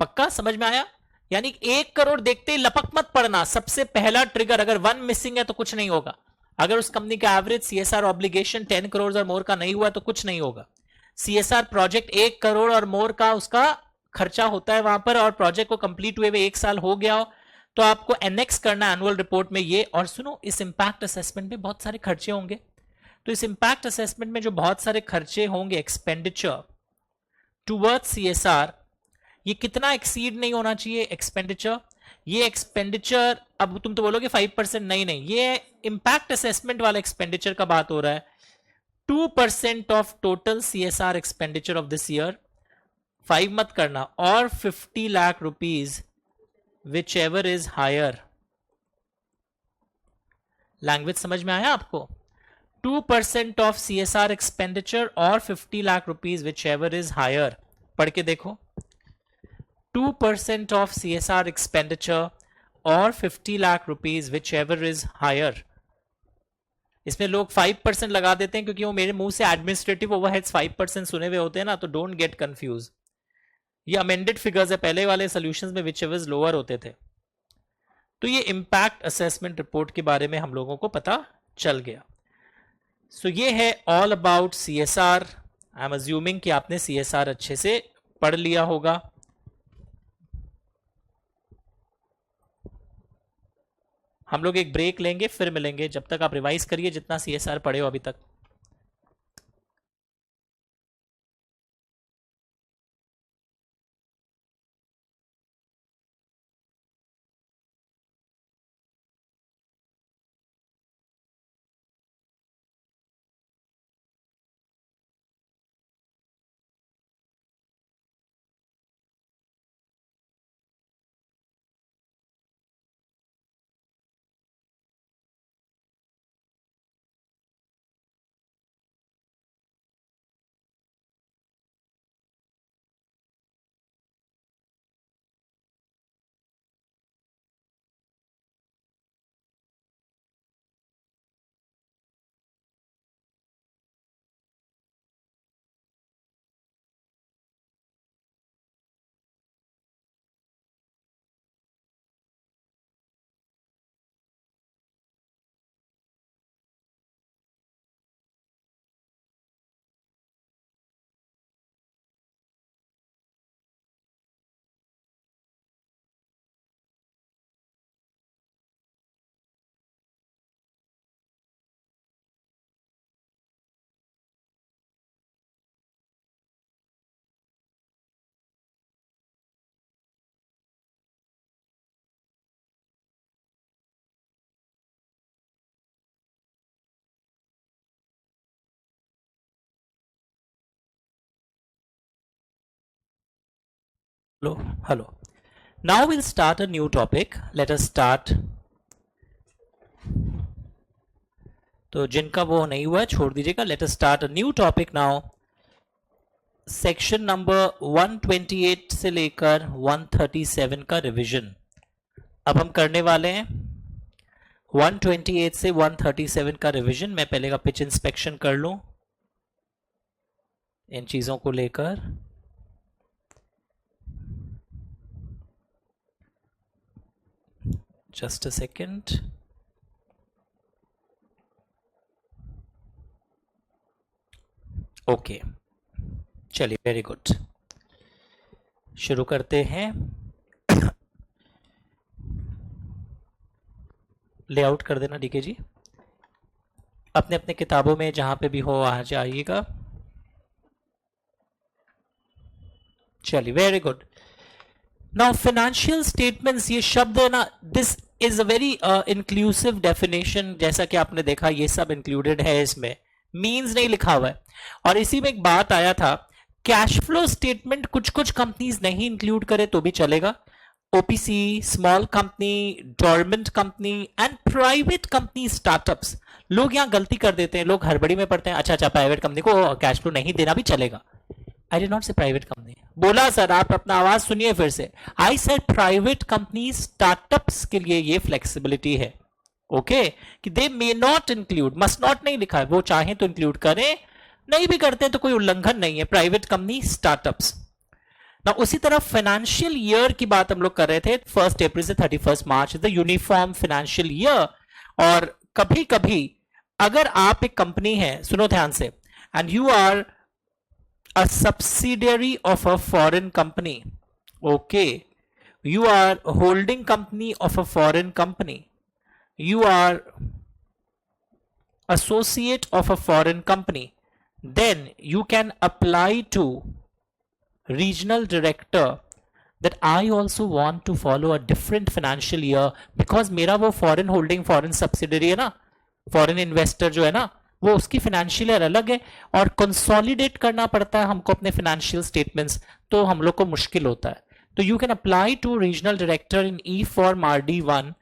पक्का समझ में आया? यानी 1 करोड़ देखते ही लपक मत पड़ना, सबसे पहला ट्रिगर। अगर 1 मिसिंग है तो कुछ नहीं होगा। अगर उस कंपनी का एवरेज सीएसआर ऑब्लिगेशन 10 करोड़ और मोर का नहीं हुआ तो कुछ नहीं होगा। सीएसआर प्रोजेक्ट 1 करोड़ और मोर का उसका खर्चा होता है वहां पर, और प्रोजेक्ट को कंप्लीट हुए 1 साल हो गया हो, तो आपको एनेक्स करना एनुअल रिपोर्ट में ये। और सुनो, इस इंपैक्ट असेसमेंट में बहुत सारे खर्चे होंगे, तो इस इंपैक्ट असेसमेंट में जो बहुत सारे खर्चे होंगे, एक्सपेंडिचर टूवर्ड्स सीएसआर, ये कितना एक्सीड नहीं होना चाहिए एक्सपेंडिचर। ये एक्सपेंडिचर, अब तुम तो बोलोगे 5%, नहीं नहीं, ये इंपैक्ट असेसमेंट वाला एक्सपेंडिचर का बात हो रहा है। 2% of total CSR expenditure of this year, 5 मत करना, और 50 lakh rupees whichever is higher. Language समझ में आया आपको? 2% ऑफ सीएसआर एक्सपेंडिचर और 50 lakh rupees whichever is higher. पढ़ के देखो, 2% ऑफ सीएसआर एक्सपेंडिचर और 50 lakh rupees whichever is higher. इसमें लोग 5% लगा देते हैं क्योंकि वो मेरे मुंह से एडमिनिस्ट्रेटिव ओवरहेड्स 5% सुने हुए होते हैं ना, तो डोंट गेट कंफ्यूज। ये अमेंडेड फिगर्स है, पहले वाले सोल्यूशंस में विच एवर लोअर होते थे। तो ये इंपैक्ट असेसमेंट रिपोर्ट के बारे में हम लोगों को पता चल गया। सो ये है all about CSR. I am assuming कि आपने सीएसआर अच्छे से पढ़ लिया होगा। हम लोग एक ब्रेक लेंगे, फिर मिलेंगे। जब तक आप रिवाइज करिए जितना सीएसआर पढ़े हो अभी तक। Hello. Now we'll start a new topic. Let us start. तो जिनका वो नहीं हुआ है छोड़ दीजिएगा. Let us start a new topic now. Section number 128 से लेकर 137 का रिवीजन अब हम करने वाले हैं. 128 से 137 का रिवीजन. मैं पहले का पिच इंस्पेक्शन कर लूं इन चीजों को लेकर. Just a second. ओके, चलिए, वेरी गुड. शुरू करते हैं. लेआउट कर देना डीके जी. अपने अपने किताबों में जहां पे भी हो आ जाइएगा. चलिए, very good. Now financial statements, ये शब्द है ना, this is a very inclusive definition. जैसा कि आपने देखा ये सब इंक्लूडेड है इसमें, मीन्स नहीं लिखा हुआ है. और इसी में एक बात आया था, कैश फ्लो स्टेटमेंट कुछ कुछ कंपनीज नहीं इंक्लूड करे तो भी चलेगा. OPC, small company, dormant company and private company startups. लोग यहां गलती कर देते हैं, लोग हड़बड़ी में पड़ते हैं. अच्छा, प्राइवेट कंपनी को कैश फ्लो नहीं देना भी चलेगा. I did not say private company बोला सर, आप अपना आवाज सुनिए फिर से. I said private company startups के लिए ये फ्लेक्सिबिलिटी है. ओके, कि they may not include, must not नहीं लिखा है, वो चाहे तो इंक्लूड करें, नहीं भी करते तो कोई उल्लंघन नहीं है. प्राइवेट कंपनी स्टार्टअप्स ना. उसी तरह फाइनेंशियल ईयर की बात हम लोग कर रहे थे. 1 अप्रैल से 31 March is the uniform financial year. और कभी कभी अगर आप एक कंपनी है, सुनो ध्यान से, and you are a subsidiary of a foreign company. Okay, you are holding company of a foreign company, you are associate of a foreign company, then you can apply to regional director that I also want to follow a different financial year because मेरा वो foreign holding, foreign subsidiary है ना, foreign investor जो है ना, वो उसकी financial year अलग है और consolidate करना पड़ता है हमको अपने financial statements, तो हम लोग को मुश्किल होता है. तो you can apply to regional director in E form RD1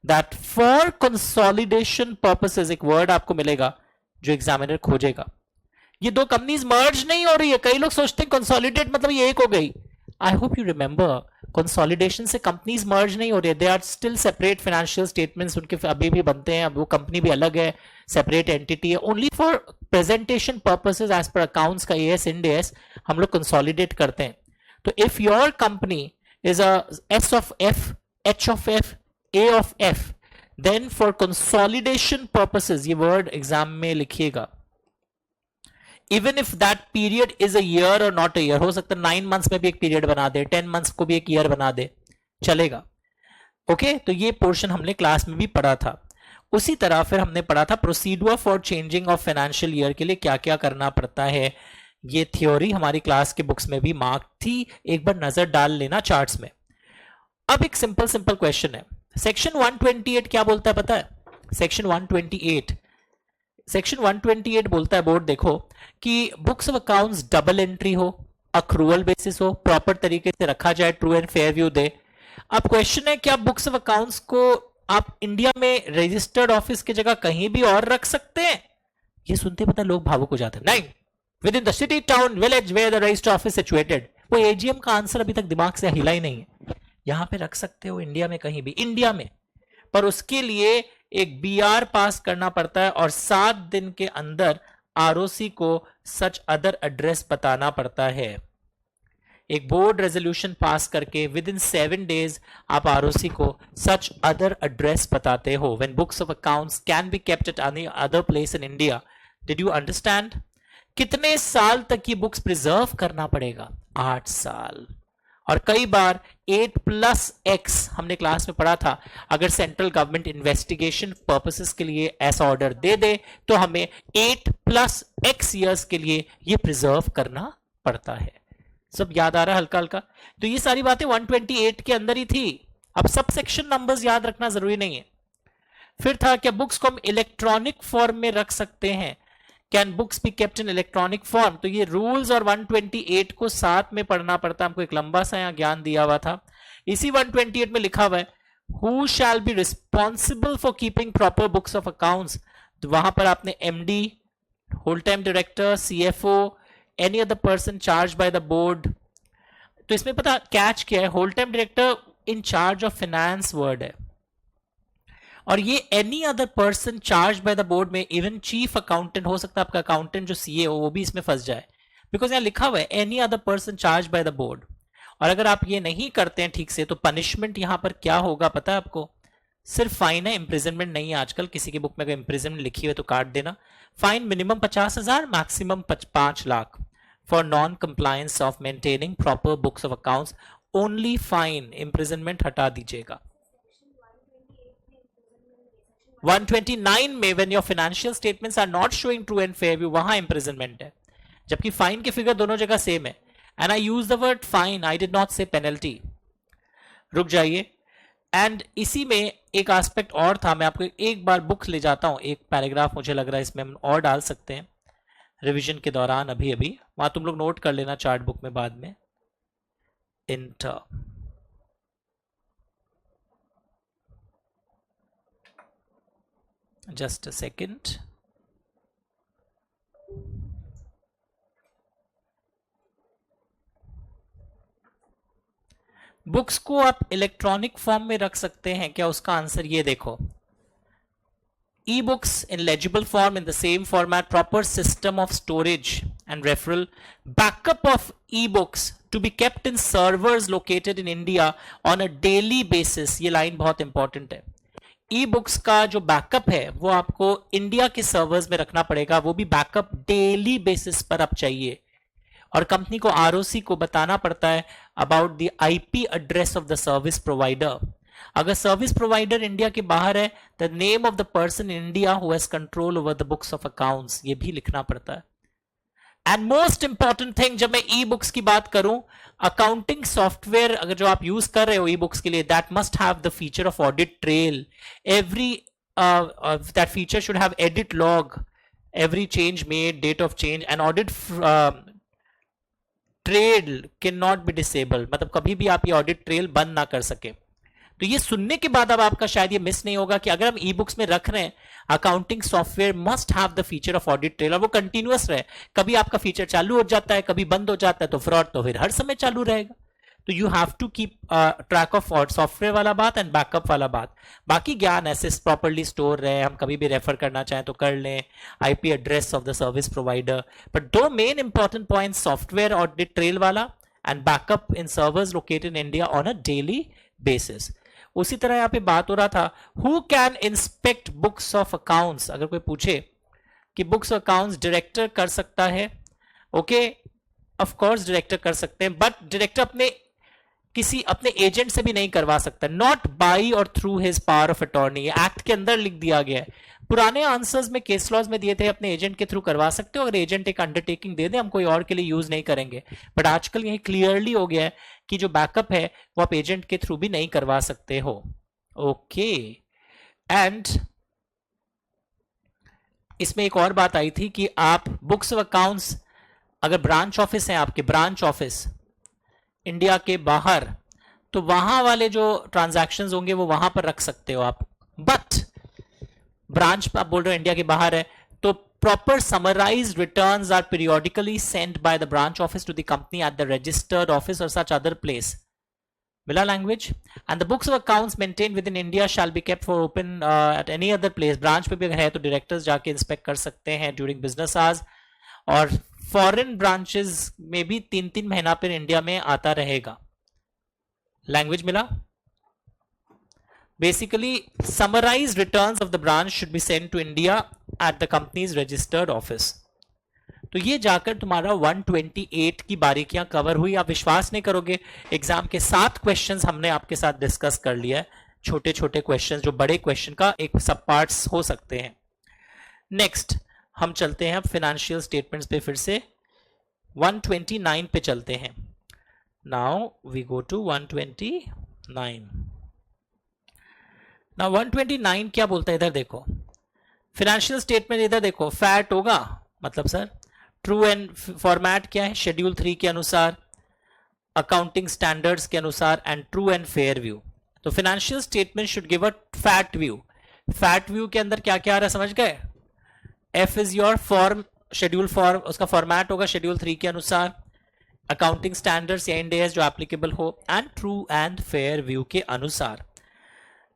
that for consolidation purposes, एक वर्ड आपको मिलेगा जो एग्जामिनर खोजेगा. ये दो कंपनीज मर्ज नहीं हो रही है. कई लोग सोचते हैं कंसोलिडेट मतलब ये एक हो गई. I hope you remember, consolidation से कंपनीज मर्ज नहीं हो रही है. They are still separate financial statements, उनके अभी भी बनते हैं. अब वो कंपनी भी अलग है, सेपरेट एंटिटी है. Only for presentation purposes as per accounts का एएस इंड एस हम लोग कंसोलिडेट करते हैं. तो if your company is a S of F, H of F, A of F, then for consolidation purposes, ये word exam में लिखिएगा. Even if that period is a year or not a year, हो सकता है 9 months में भी एक period बना दे, 10 months को भी एक ईयर बना दे, चलेगा. ओके, तो ये पोर्शन हमने क्लास में भी पढ़ा था. उसी तरह फिर हमने पढ़ा था procedure for changing of financial year के लिए क्या क्या करना पड़ता है. ये थ्योरी हमारी क्लास के बुक्स में भी मार्क थी, एक बार नजर डाल लेना चार्ट्स में. अब एक सिंपल क्वेश्चन है. सेक्शन 128 क्या बोलता है पता है? सेक्शन 128 बोलता है, बोर्ड देखो, कि books of accounts double entry हो, अक्रूवल बेसिस हो, प्रॉपर तरीके से रखा जाए, ट्रू एंड फेयर व्यू दे. अब क्वेश्चन है, क्या बुक्स ऑफ अकाउंट्स को आप इंडिया में रजिस्टर्ड ऑफिस की जगह कहीं भी और रख सकते हैं? ये सुनते पता लोग भावुक हो जाते हैं. नहीं, within the city, town, village where the registered office situated. वो एजीएम का आंसर अभी तक दिमाग से हिला ही नहीं है. यहां पे रख सकते हो इंडिया में, कहीं भी इंडिया में, पर उसके लिए एक बीआर पास करना पड़ता है और 7 दिन के अंदर आरओसी को सच अदर एड्रेस बताना पड़ता है. एक बोर्ड रेजोल्यूशन पास करके विद इन 7 days आप आरओसी को सच अदर एड्रेस बताते हो. When books of accounts can be kept at any other place in India. Did you understand? कितने साल तक ये बुक्स प्रिजर्व करना पड़ेगा? 8 साल. और कई बार 8+X हमने क्लास में पढ़ा था. अगर सेंट्रल गवर्नमेंट इन्वेस्टिगेशन पर्पसेस के लिए ऐसा ऑर्डर दे दे तो हमें 8+X ईयर्स के लिए ये प्रिजर्व करना पड़ता है. सब याद आ रहा है हल्का हल्का? तो ये सारी बातें 128 के अंदर ही थी. अब सब सेक्शन नंबर्स याद रखना जरूरी नहीं है. फिर था क्या बुक्स को हम इलेक्ट्रॉनिक फॉर्म में रख सकते हैं? Can books be kept in electronic form? तो ये रूल्स और 128 को साथ में पढ़ना पड़ता है हमको, एक लंबा सा यहाँ ज्ञान दिया हुआ था। इसी 128 में लिखा हुआ है who shall be responsible for keeping proper books of accounts. तो वहां पर आपने MD, whole time director, CFO, any other person charge by the board. तो इसमें पता कैच क्या है, whole time director in charge of finance word है, और ये any other person charge by the board में इवन चीफ अकाउंटेंट हो सकता है, आपका अकाउंटेंट जो सीए हो वो भी इसमें फंस जाए, बिकॉज यहाँ लिखा हुआ है any other person charge by the board. और अगर आप ये नहीं करते हैं ठीक से तो पनिशमेंट यहां पर क्या होगा पता है आपको? सिर्फ फाइन है, इंप्रिजनमेंट नहीं है। आजकल किसी की बुक में अगर इंप्रिजनमेंट लिखी हुई तो काट देना। Fine minimum 50,000, maximum 5 lakh for non compliance of maintaining proper books of accounts. Only fine, imprisonment हटा दीजिएगा। 129 में when your financial statements are not showing true and fair view, वहां इंप्रिजनमेंट है, जबकि फाइन के फिगर दोनों जगह सेम है। And I use the word fine, I did not say penalty. रुक जाइए। एंड इसी में एक एस्पेक्ट और था, मैं आपको एक बार बुक ले जाता हूं, एक पैराग्राफ मुझे लग रहा है इसमें हम और डाल सकते हैं रिवीजन के दौरान, अभी अभी वहां तुम लोग नोट कर लेना चार्ट बुक में बाद में। Inter just a second. Books को आप इलेक्ट्रॉनिक फॉर्म में रख सकते हैं क्या? उसका आंसर ये देखो, e-books in legible form in the same format, proper system of storage and referral, backup of e-books to be kept in servers located in India on a daily basis। ये line बहुत important है। E-books का जो backup है वो आपको India के servers में रखना पड़ेगा, वो भी बैकअप डेली बेसिस पर आप चाहिए। और कंपनी को आरओसी को बताना पड़ता है about the IP address of the service provider. अगर सर्विस प्रोवाइडर इंडिया के बाहर है, the name of the person in India who has control over the books of accounts, ये भी लिखना पड़ता है। एंड मोस्ट इंपॉर्टेंट थिंग, जब मैं ई बुक्स की बात करूं, अकाउंटिंग सॉफ्टवेयर अगर जो आप यूज कर रहे हो ई बुक्स के लिए, that must have the feature of audit trail. Every that feature should have edit log, every change made, date of change, and audit trail can not be disabled, मतलब कभी भी आप ये ऑडिट ट्रेल बंद ना कर सके। तो ये सुनने के बाद अब आपका शायद ये मिस नहीं होगा कि अगर हम ई बुक्स में रख रहे हैं, accounting software must have the feature of audit trail, और वो कंटिन्यूअस रहे। कभी आपका फीचर चालू हो जाता है, कभी बंद हो जाता है, तो फ्रॉड तो फिर हर समय चालू रहेगा। तो you have to keep track of software वाला बात एंड बैकअप वाला बात। बाकी ज्ञान ऐसे प्रॉपरली स्टोर रहे, हम कभी भी रेफर करना चाहें तो कर लें, IP address of the service provider. But दो main important point, software audit trail वाला and backup in servers located in India on a daily basis. उसी तरह यहाँ पे बात हो रहा था, who can inspect books of accounts. अगर कोई पूछे कि बुक्स ऑफ अकाउंट्स डायरेक्टर कर सकता है, ओके, ऑफ कोर्स डायरेक्टर कर सकते हैं, बट डायरेक्टर किसी अपने एजेंट से भी नहीं करवा सकता, नॉट बाई और through his power of attorney. Act के अंदर लिख दिया गया है। पुराने आंसर्स में केस लॉज में दिए थे अपने एजेंट के थ्रू करवा सकते हो, अगर एजेंट एक अंडरटेकिंग दे दे, हम कोई और के लिए यूज नहीं करेंगे। बट आजकल यही क्लियरली हो गया है कि जो बैकअप है वो आप एजेंट के थ्रू भी नहीं करवा सकते हो। ओके, एंड इसमें एक और बात आई थी कि आप बुक्स ऑफ अकाउंट्स, अगर ब्रांच ऑफिस है आपके, ब्रांच ऑफिस इंडिया के बाहर, तो वहां वाले जो ट्रांजैक्शंस होंगे वो वहां पर रख सकते हो आप। बट ब्रांच आप बोल रहे हो इंडिया के बाहर है, तो proper summarized returns are periodically sent by the branch office to the company at the registered office or such other place. Mila language? And the books of accounts maintained within India shall be kept for open at any other place. Branch पे भी अगर है तो directors जाके inspect कर सकते हैं during business hours, और foreign branches में भी 3-3 महीना पर इंडिया में आता रहेगा। Language मिला? Basically, summarized returns of the branch should be sent to India at the company's registered office. तो ये जाकर तुम्हारा 128 की बारीकियां कवर हुई। आप विश्वास नहीं करोगे, एग्जाम के 7 क्वेश्चंस हमने आपके साथ डिस्कस कर लिया है, छोटे छोटे क्वेश्चंस जो बड़े क्वेश्चन का एक सब पार्ट्स हो सकते हैं। नेक्स्ट हम चलते हैं फाइनेंशियल स्टेटमेंट्स पे, फिर से 129 पे चलते हैं। Now we go to 129। Now 129 क्या बोलता है, इधर देखो, फाइनेंशियल स्टेटमेंट, इधर देखो, फैट होगा, मतलब सर ट्रू एंड फॉर्मेट क्या है, शेड्यूल 3 के अनुसार, अकाउंटिंग स्टैंडर्ड्स के अनुसार, and true and fair view. तो financial statement should give a FAT view. FAT view के अंदर क्या क्या आ रहा है समझ गए? F is your form, schedule form, उसका फॉर्मेट होगा शेड्यूल 3 के अनुसार, अकाउंटिंग स्टैंडर्ड्स या इंड एएस जो एप्लीकेबल हो, and true and fair view के अनुसार।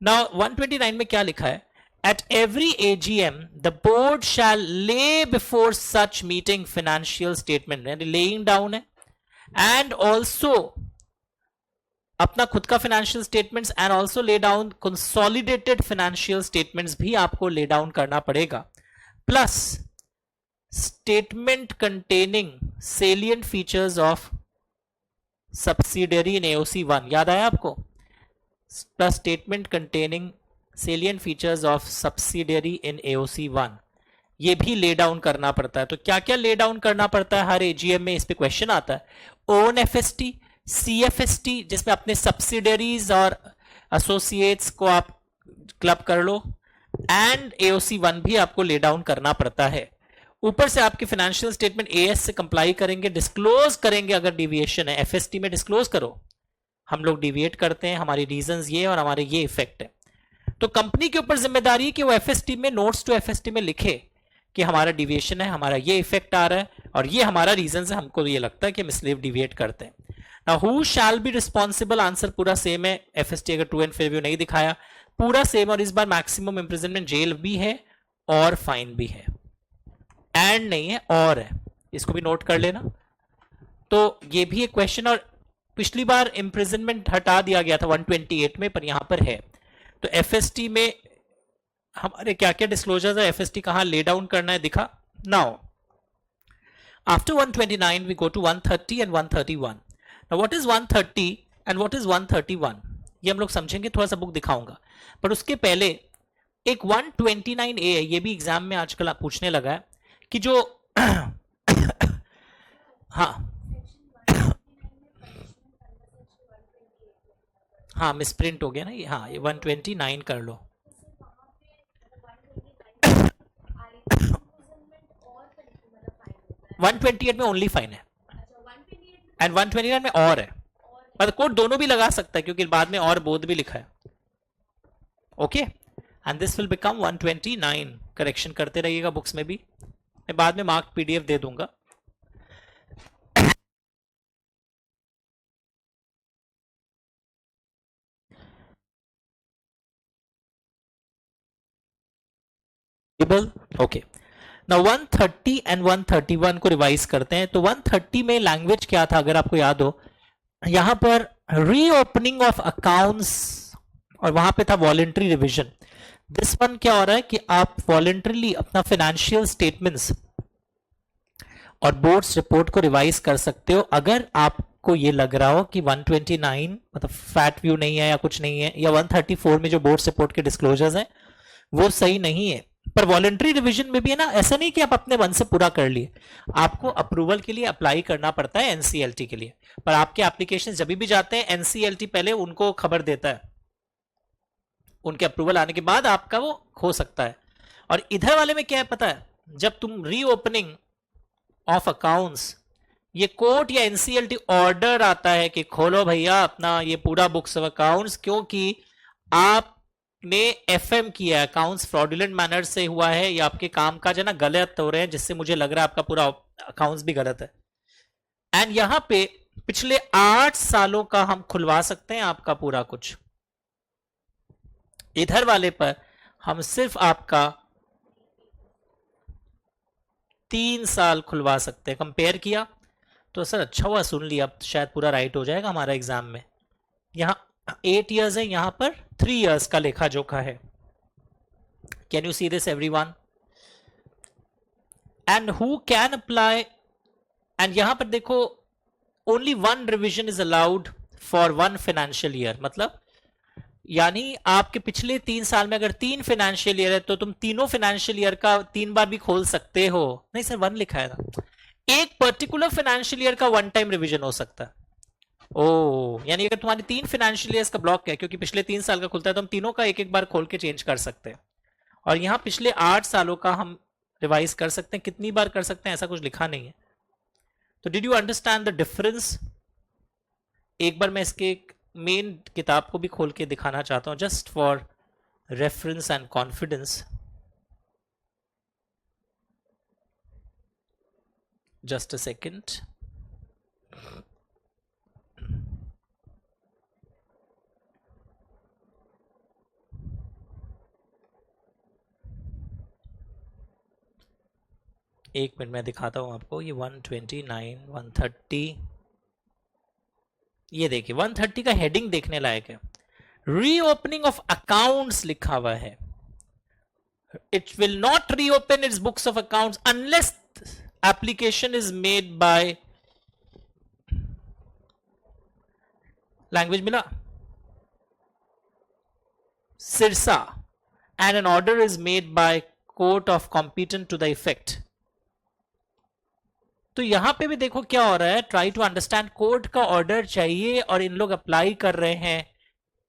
नाउ 129 में क्या लिखा है? At every AGM, the board shall lay before such meeting financial statement, यानी laying down है, and also अपना खुद का financial statements and also lay down consolidated financial statements भी आपको lay down करना पड़ेगा, plus statement containing salient features of subsidiary in AOC 1, याद आया आपको? Plus statement containing salient features of subsidiary in AOC 1, ये भी ले डाउन करना पड़ता है। तो क्या क्या ले डाउन करना पड़ता है हर एजीएम में, इस पे क्वेश्चन आता है। ओन एफएसटी, सीएफएसटी जिसमें अपने सब्सिडरीज और एसोसिएट्स को आप क्लब कर लो, एंड एओसी 1 भी आपको ले डाउन करना पड़ता है। ऊपर से आपके फाइनेंशियल स्टेटमेंट एएस से कंप्लाई करेंगे, डिस्क्लोज करेंगे अगर डिविएशन है। एफएसटी में डिस्क्लोज करो, हम लोग डिविएट करते हैं, हमारी रीजंस ये और हमारे ये इफेक्ट है। तो कंपनी के ऊपर जिम्मेदारी है कि वो एफएसटी में, नोट्स टू एफएसटी में लिखे कि हमारा डिविएशन है, हमारा ये इफेक्ट आ रहा है और ये हमारा रीजन है, हमको ये लगता है कि हम इसलिए डिविएट करते हैं। Now who shall be responsible, answer पूरा सेम है। एफएसटी अगर ट्रू एंड फेयर व्यू नहीं दिखाया, पूरा सेम, और इस बार मैक्सिमम इंप्रिजनमेंट जेल भी है और फाइन भी है, एंड नहीं है और है, इसको भी नोट कर लेना। तो ये भी एक क्वेश्चन, और पिछली बार इंप्रिजनमेंट हटा दिया गया था 128 में, पर यहां पर है। तो एफएसटी में हमारे क्या क्या डिस्क्लोजर्स है, एफएसटी कहां ले डाउन करना है दिखा। Now after 129 we go to 130 and 131। Now what is 130 and what is 131, ये हम लोग समझेंगे, थोड़ा सा बुक दिखाऊंगा। पर उसके पहले एक 129A है, ये भी एग्जाम में आजकल आप पूछने लगा है कि जो हाँ हाँ मिसप्रिंट हो गया ना ये, हाँ ये 129 कर लो। वन 128 में ओनली फाइन है एंड 129 में और है, मतलब कोड दोनों भी लगा सकता है क्योंकि बाद में और बोध भी लिखा है। Okay, and this will become 129। Correction करते रहिएगा बुक्स में भी, मैं बाद में मार्क पीडीएफ दे दूंगा। ओके, नाउ 130 एंड 131 को रिवाइज करते हैं। तो 130 में लैंग्वेज क्या था अगर आपको याद हो, यहां पर रीओपनिंग ऑफ अकाउंट्स और वहां पे था वॉलेंट्री रिवीजन। दिस वन क्या हो रहा है कि आप वॉलेंट्रीली अपना फाइनेंशियल स्टेटमेंट्स और बोर्ड्स रिपोर्ट को रिवाइज कर सकते हो अगर आपको ये लग रहा हो कि 129 मतलब फैट व्यू नहीं है या कुछ नहीं है, या 134 में जो बोर्ड्स रिपोर्ट के डिस्क्लोजर्स हैं वो सही नहीं है। पर वॉलेंट्री रिवीजन में भी है ना, ऐसा नहीं कि आप अपने मन से पूरा कर लिए, आपको अप्रूवल के लिए अप्लाई करना पड़ता है एनसीएलटी के लिए। पर आपके एप्लीकेशन जब भी जाते हैं एनसीएलटी पहले उनको खबर देता है, उनके अप्रूवल आने के बाद आपका वो हो सकता है। और इधर वाले में क्या है पता है, जब तुम रीओपनिंग ऑफ अकाउंट्स, ये कोर्ट या एनसीएलटी ऑर्डर आता है कि खोलो भैया अपना ये पूरा बुक्स ऑफ अकाउंट्स, क्योंकि आपने एफएम किया है, अकाउंट्स फ्रॉडुलेंट मैनर से हुआ है, या आपके काम काज है ना गलत हो रहे हैं जिससे मुझे लग रहा है आपका पूरा अकाउंट्स भी गलत है। एंड यहां पे पिछले 8 सालों का हम खुलवा सकते हैं आपका पूरा कुछ। इधर वाले पर हम सिर्फ आपका 3 साल खुलवा सकते हैं। कंपेयर किया तो सर अच्छा हुआ सुन लिया, अब शायद पूरा राइट हो जाएगा हमारा एग्जाम में। यहां 8 इयर्स है, यहां पर 3 इयर्स का लेखा जोखा है। Can you see this everyone? And who can apply, and यहां पर देखो only 1 revision is allowed for 1 financial year, मतलब यानी आपके पिछले 3 साल में अगर 3 फाइनेंशियल ईयर है तो तुम तीनों फाइनेंशियल ईयर का 3 बार भी खोल सकते हो। नहीं सर 1 लिखा है ना, एक पर्टिकुलर फाइनेंशियल ईयर का 1 टाइम रिवीजन हो सकता है। ओ यानी अगर तुम्हारे 3 फाइनेंशियल ईयर्स का ब्लॉक है, क्योंकि पिछले 3 साल का खुलता है, तो हम तीनों का एक एक बार खोल के चेंज कर सकते हैं। और यहां पिछले 8 सालों का हम रिवाइज कर सकते हैं, कितनी बार कर सकते हैं ऐसा कुछ लिखा नहीं है। तो did you understand the difference? एक बार मैं इसके मेन किताब को भी खोल के दिखाना चाहता हूं, just for reference and confidence. Just a second. एक मिनट में दिखाता हूं आपको। ये 129, 130, ये देखिए 130 का हेडिंग देखने लायक है। रीओपनिंग ऑफ अकाउंट्स लिखा हुआ है। It will not reopen its books of accounts unless application is made by, language मिला, सिरसा, and an order is made by court of competent to the effect. तो यहां पे भी देखो क्या हो रहा है, ट्राई टू अंडरस्टैंड। कोर्ट का ऑर्डर चाहिए और इन लोग अप्लाई कर रहे हैं।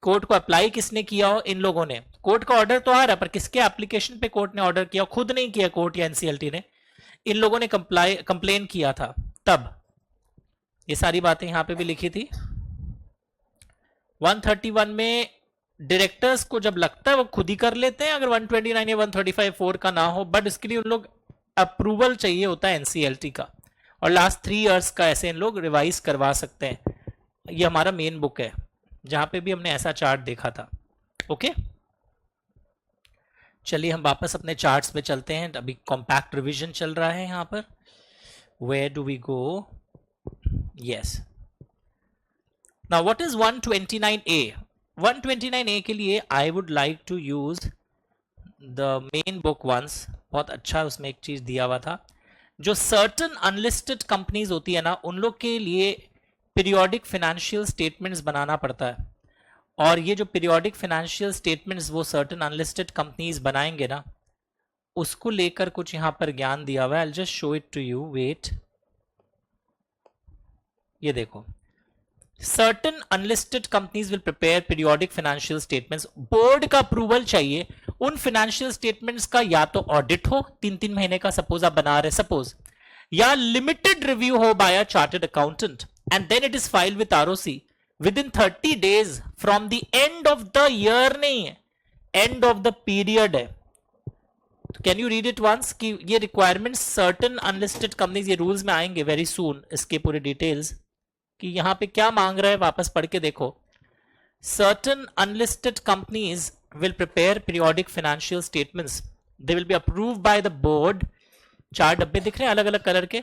कोर्ट को अप्लाई किसने किया हो? इन लोगों ने। कोर्ट का ऑर्डर तो आ रहा है पर किसके एप्लीकेशन पे कोर्ट ने ऑर्डर किया? खुद नहीं किया कोर्ट या एनसीएलटी ने, इन लोगों ने कंप्लेन किया था तब। ये सारी बातें यहां पे भी लिखी थी। 131 में डायरेक्टर्स को जब लगता है वो खुद ही कर लेते हैं अगर 129 या 135(4) का ना हो, बट इसके लिए उन लोग अप्रूवल चाहिए होता है एनसीएलटी का, और लास्ट 3 इयर्स का ऐसे इन लोग रिवाइज करवा सकते हैं। ये हमारा मेन बुक है जहां पे भी हमने ऐसा चार्ट देखा था। ओके, चलिए हम वापस अपने चार्ट्स पे चलते हैं। अभी कॉम्पैक्ट रिवीजन चल रहा है यहां पर। Where do we go? Yes, now what is 129A? 129A के लिए I would like to use the main book once. बहुत अच्छा उसमें एक चीज दिया हुआ था, जो सर्टन अनलिस्टेड कंपनीज होती है ना, उन लोग के लिए पीरियोडिक फाइनेंशियल स्टेटमेंट्स बनाना पड़ता है। और ये जो पीरियोडिक फाइनेंशियल स्टेटमेंट्स वो सर्टन अनलिस्टेड कंपनीज बनाएंगे ना, उसको लेकर कुछ यहां पर ज्ञान दिया हुआ है। I just show it to you, wait. ये देखो, certain unlisted companies will prepare periodic financial statements. Board का अप्रूवल चाहिए उन फाइनेंशियल स्टेटमेंट्स का, या तो ऑडिट हो 3-3 महीने का, सपोज आप बना रहे सपोज, या लिमिटेड रिव्यू हो by a chartered accountant, and then it is filed with ROC within 30 days from the end of the year. नहीं है, एंड ऑफ द पीरियड है। तो can you read it once कि ये requirement certain unlisted companies, ये rules में आएंगे very soon, इसके पूरे डिटेल्स कि यहां पे क्या मांग रहा है, वापस पढ़ के देखो। Certain unlisted companies will prepare periodic financial statements. They will be approved by the board. 4 डब्बे दिख रहे हैं अलग अलग कलर के।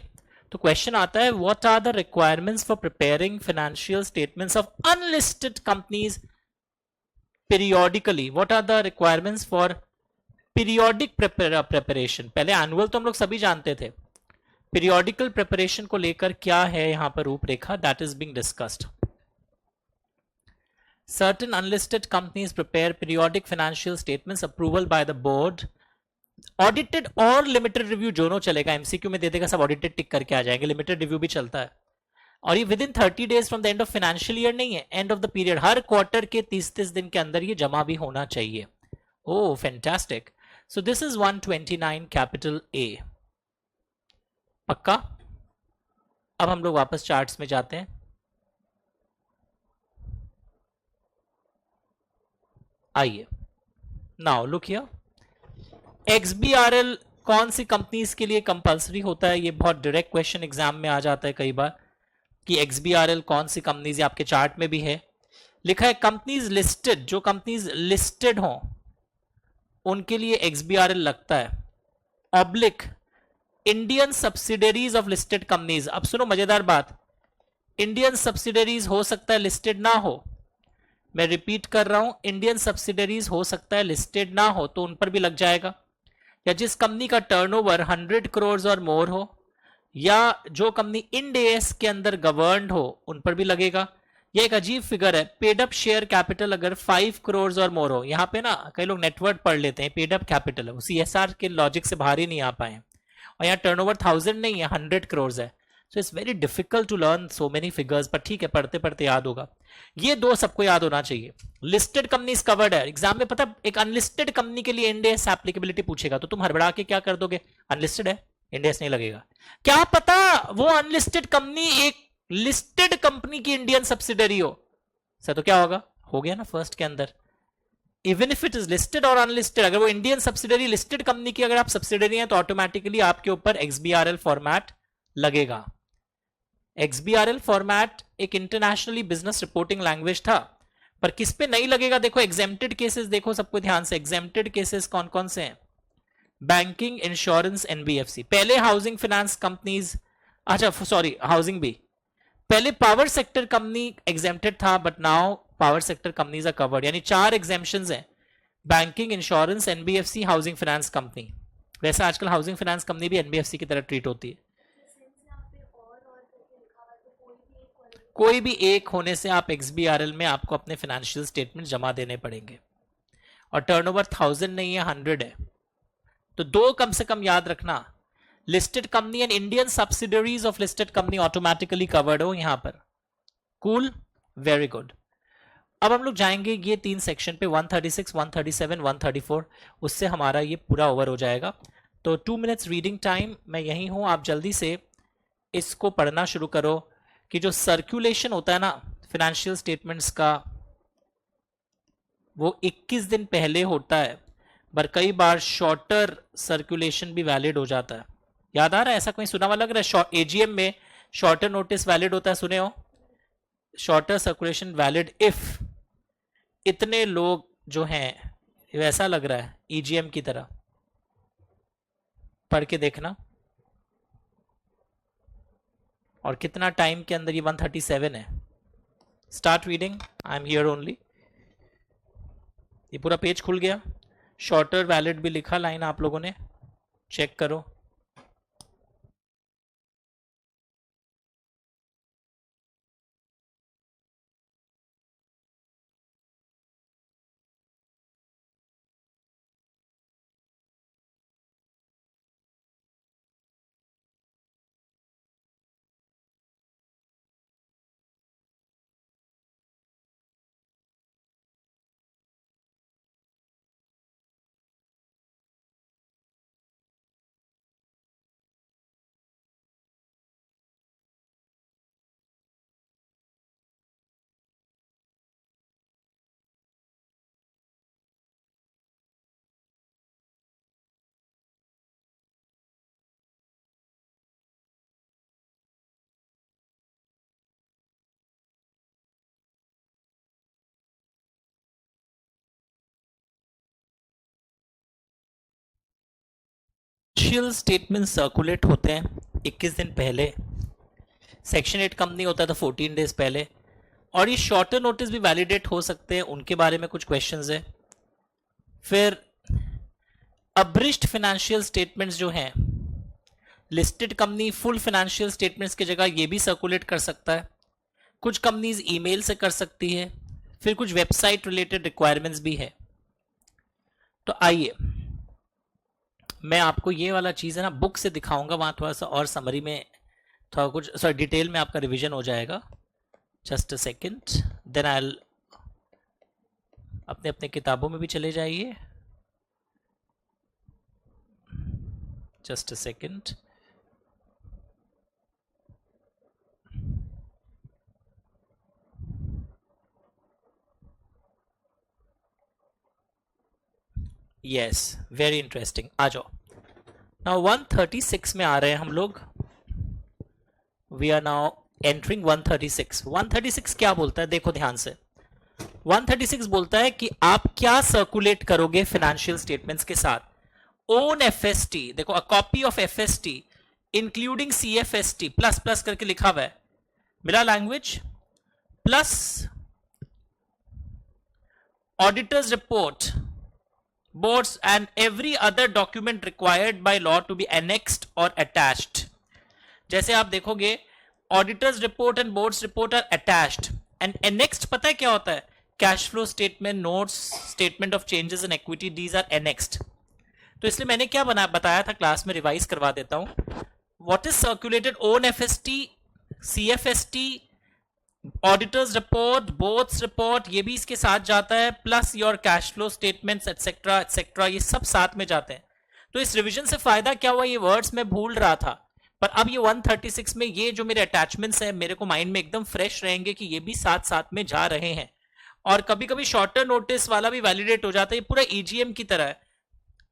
तो क्वेश्चन आता है, what are the requirements for preparing financial statements of unlisted companies periodically? What are the requirements for periodic preparation? पहले annual तो हम लोग सभी जानते थे, पीरियोडिकल प्रिपरेशन को लेकर क्या है यहां पर रूपरेखा, that is being discussed. Certain unlisted companies prepare periodic financial statements, approval bye the board. Audited और लिमिटेड रिव्यू दोनों चलेगा, एमसीक्यू में दे देगा, सब ऑडिटेड टिक करके आ जाएंगे, लिमिटेड रिव्यू भी चलता है। और ये with in 30 days from the end of financial year नहीं है, end of the period. Her quarter के 30 दिन के अंदर ये जमा भी होना चाहिए। Oh fantastic. So this is 129 capital A. पक्का? अब हम लोग वापस चार्ट्स में जाते हैं। आइए, नाउ लुक हियर, XBRL कौन सी कंपनीज के लिए कंपलसरी होता है? ये बहुत डायरेक्ट क्वेश्चन एग्जाम में आ जाता है कई बार कि XBRL कौन सी कंपनीज, आपके चार्ट में भी है लिखा है, कंपनीज लिस्टेड, जो कंपनीज लिस्टेड हो उनके लिए XBRL लगता है। Oblique Indian subsidiaries of listed companies. अब सुनो मजेदार बात, इंडियन सब्सिडरीज हो सकता है लिस्टेड ना हो, मैं रिपीट कर रहा हूं, इंडियन सब्सिडरीज हो सकता है लिस्टेड ना हो, तो उन पर भी लग जाएगा। या जिस कंपनी का टर्नओवर 100 करोड़ और मोर हो, या जो कंपनी इंड एएस के अंदर गवर्नड हो, उन पर भी लगेगा। ये एक अजीब फिगर है, पेड अप शेयर कैपिटल अगर 5 करोड़ और मोर हो, यहां पे ना कई लोग नेटवर्क पढ़ लेते हैं, पेड अप कैपिटल है, CSR के लॉजिक से बाहर ही नहीं आ पाए, और यहाँ टर्नओवर 1000 नहीं है, 100 करोड़ है। So it's very difficult to learn so many figures, पर ठीक है, पढ़ते पढ़ते याद होगा। ये दो सबको याद होना चाहिए। लिस्टेड कंपनीज कवर्ड है एग्जाम में, पता एक अनलिस्टेड कंपनी के लिए इंड एस एप्लीकेबिलिटी पूछेगा तो तुम हड़बड़ा के क्या कर दोगे, अनलिस्टेड है इंड एस नहीं लगेगा। क्या पता वो अनलिस्टेड कंपनी एक लिस्टेड कंपनी की इंडियन सब्सिडरी हो सर, तो क्या होगा, हो गया ना फर्स्ट के अंदर। Even if it is listed और अनलिस्टेड, अगर वो इंडियन सब्सिडरी लिस्टेड कंपनी की अगर आप सब्सिडरी हैं तो ऑटोमेटिकली आपके ऊपर XBRL फॉर्मेट लगेगा। XBRL फॉर्मेट एक इंटरनेशनली बिजनेस रिपोर्टिंग लैंग्वेज था, पर किस पे नहीं लगेगा, देखो एग्जेम्प्टेड केसेस देखो सबको ध्यान से, एग्जेम्प्टेड केसेस कौन कौन से हैं, बैंकिंग, इंश्योरेंस, NBFC। पहले हाउसिंग फाइनेंस कंपनीज, अच्छा सॉरी हाउसिंग भी, पहले पावर सेक्टर कंपनी एग्जेम्प्टेड था but now power sector companies are covered, यानी 4 एग्जेम्पशंस हैं, banking, insurance, NBFC, housing finance company. वैसे आजकल हाउसिंग फाइनेंस कंपनी भी NBFC की तरह ट्रीट होती है। कोई भी एक होने से आप XBRL में आपको अपने फाइनेंशियल स्टेटमेंट जमा देने पड़ेंगे, और टर्नओवर 1000 नहीं है 100 है, तो दो कम से कम याद रखना, listed company and Indian subsidiaries of listed company automatically covered हो यहां पर। Cool, very good. अब हम लोग जाएंगे ये 3 सेक्शन पे, 136, 137, 134, उससे हमारा ये पूरा ओवर हो जाएगा। तो 2 मिनट्स रीडिंग टाइम, मैं यहीं हूं, आप जल्दी से इसको पढ़ना शुरू करो कि जो सर्कुलेशन होता है ना फाइनेंशियल स्टेटमेंट्स का, वो 21 दिन पहले होता है, पर कई बार शॉर्टर सर्कुलेशन भी वैलिड हो जाता है। याद आ रहा है, ऐसा कोई सुना हुआ लग रहा है, AGM में शॉर्टर नोटिस वैलिड होता है, सुने हो, शॉर्टर सर्कुलेशन वैलिड इफ इतने लोग जो हैं, वैसा लग रहा है EGM की तरह, पढ़ के देखना। और कितना टाइम के अंदर, ये 137 है। Start reading, I am here only. ये पूरा पेज खुल गया, शॉर्टर वैलिड भी लिखा लाइन आप लोगों ने, चेक करो। फाइनेंशियल स्टेटमेंट सर्कुलेट होते हैं 21 दिन पहले, सेक्शन 8 कंपनी होता है तो 14 डेज पहले, और ये शॉर्टर नोटिस भी वैलिडेट हो सकते हैं, उनके बारे में कुछ क्वेश्चंस है। फिर अब्रिश्ड फाइनेंशियल स्टेटमेंट्स जो हैं, listed company full financial statements की जगह ये भी सर्कुलेट कर सकता है, कुछ कंपनीज ईमेल से कर सकती है, फिर कुछ वेबसाइट रिलेटेड रिक्वायरमेंट्स भी है। तो आइए मैं आपको ये वाला चीज़ है ना बुक से दिखाऊंगा, वहाँ थोड़ा सा और समरी में थोड़ा कुछ सॉरी डिटेल में आपका रिवीजन हो जाएगा। Just a second, then I अपने अपने किताबों में भी चले जाइए। Just a second, yes very interesting, आ जाओ। नाउ 136 में आ रहे हैं हम लोग, वी आर नाउ एंटरिंग 136। 136 क्या बोलता है, देखो ध्यान से। 136 बोलता है कि आप क्या सर्कुलेट करोगे फाइनेंशियल स्टेटमेंट्स के साथ। ओन एफएसटी, देखो a copy of FST including CFST plus plus करके लिखा हुआ है, मिला language, plus auditors report, boards and every other document required by law to be annexed or attached। जैसे आप देखोगे auditor's report and board's report are attached and annexed, पता है क्या होता है, cash flow statement, notes, statement of changes in equity, these are annexed। तो इसलिए मैंने क्या बताया था क्लास में, रिवाइज करवा देता हूं। What is circulated, own FST, CFST, auditors report, boards report, ये भी इसके साथ जाता है, plus your cash flow statements etcetera etcetera, ये सब साथ में जाते हैं। तो इस रिवीजन से फायदा क्या हुआ, ये वर्ड्स में भूल रहा था, पर अब ये 136 में ये जो मेरे अटैचमेंट्स है मेरे को माइंड में एकदम फ्रेश रहेंगे कि ये भी साथ साथ में जा रहे हैं। और कभी कभी शॉर्टर नोटिस वाला भी वैलिडेट हो जाता है, ये पूरा ईजीएम की तरह है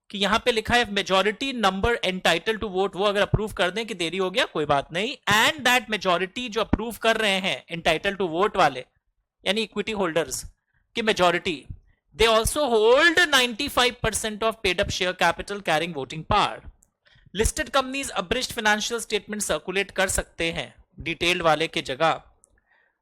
कि यहां पे लिखा है majority number entitle to vote, वो अगर अप्रूव कर दें कि देरी हो गया कोई बात नहीं, एंड दैट मेजॉरिटी जो अप्रूव कर रहे हैं एंटाइटल टू वोट वाले यानी इक्विटी होल्डर्स की majority, they also hold 95% of paid up share capital carrying voting power. Listed companies abridged financial statement circulate कर सकते हैं डिटेल्ड वाले के जगह,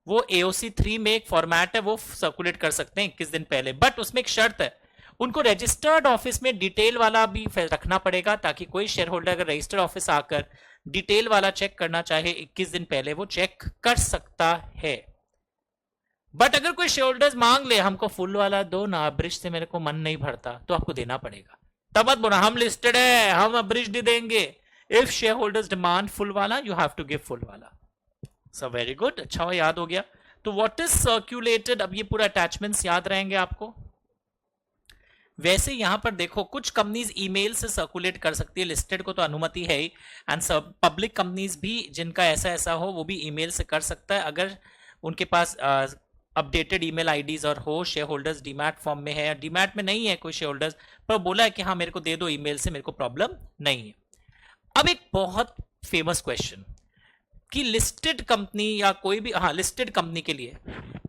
वो AOC 3 में एक फॉर्मेट है वो सर्कुलेट कर सकते हैं 21 दिन पहले, बट उसमें एक शर्त है, उनको रजिस्टर्ड ऑफिस में डिटेल वाला भी रखना पड़ेगा, ताकि कोई शेयर होल्डर अगर रजिस्टर्ड ऑफिस आकर डिटेल वाला चेक करना चाहे 21 दिन पहले वो चेक कर सकता है। बट अगर कोई शेयर होल्डर्स मांग ले हमको फुल वाला दो ना, अब्रिज से मेरे को मन नहीं भरता, तो आपको देना पड़ेगा। तब मत बोला हम लिस्टेड है हम अब्रिज दे देंगे। If share holders demand full वाला you have to give full वाला। सो वेरी गुड, अच्छा हुआ याद हो गया। तो व्हाट इज सर्क्यूलेटेड, अब ये पूरा अटैचमेंट्स याद रहेंगे आपको। वैसे यहां पर देखो कुछ कंपनीज ईमेल से सर्कुलेट कर सकती है, लिस्टेड को तो अनुमति है ही, एंड सब पब्लिक कंपनीज भी जिनका ऐसा ऐसा हो वो भी ईमेल से कर सकता है, अगर उनके पास अपडेटेड ईमेल आईडीज और हो, शेयर होल्डर्स डीमैट फॉर्म में है, डीमैट में नहीं है कोई शेयर होल्डर्स, पर बोला है कि हाँ मेरे को दे दो ईमेल से, मेरे को प्रॉब्लम नहीं है। अब एक बहुत फेमस क्वेश्चन कि लिस्टेड कंपनी या कोई भी, हाँ लिस्टेड कंपनी के लिए,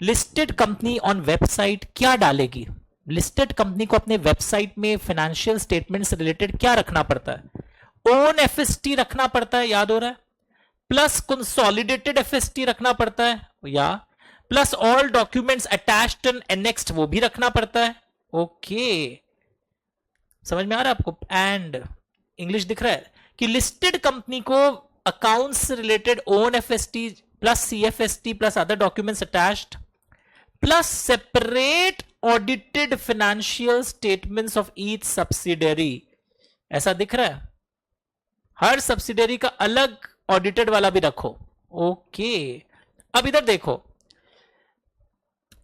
लिस्टेड कंपनी ऑन वेबसाइट क्या डालेगी? लिस्टेड कंपनी को अपने वेबसाइट में फाइनेंशियल स्टेटमेंट से रिलेटेड क्या रखना पड़ता है? ओन एफएसटी रखना पड़ता है, याद हो रहा है, प्लस कंसोलिडेटेड एफएसटी रखना पड़ता है, या plus all documents attached and annexed वो भी रखना पड़ता है। ओके समझ में आ रहा है आपको? एंड इंग्लिश दिख रहा है कि लिस्टेड कंपनी को अकाउंट्स से related own FST plus CFST plus other documents attached plus separate audited financial statements of each subsidiary, ऐसा दिख रहा है? हर सब्सिडरी का अलग ऑडिटेड वाला भी रखो। ओके अब इधर देखो,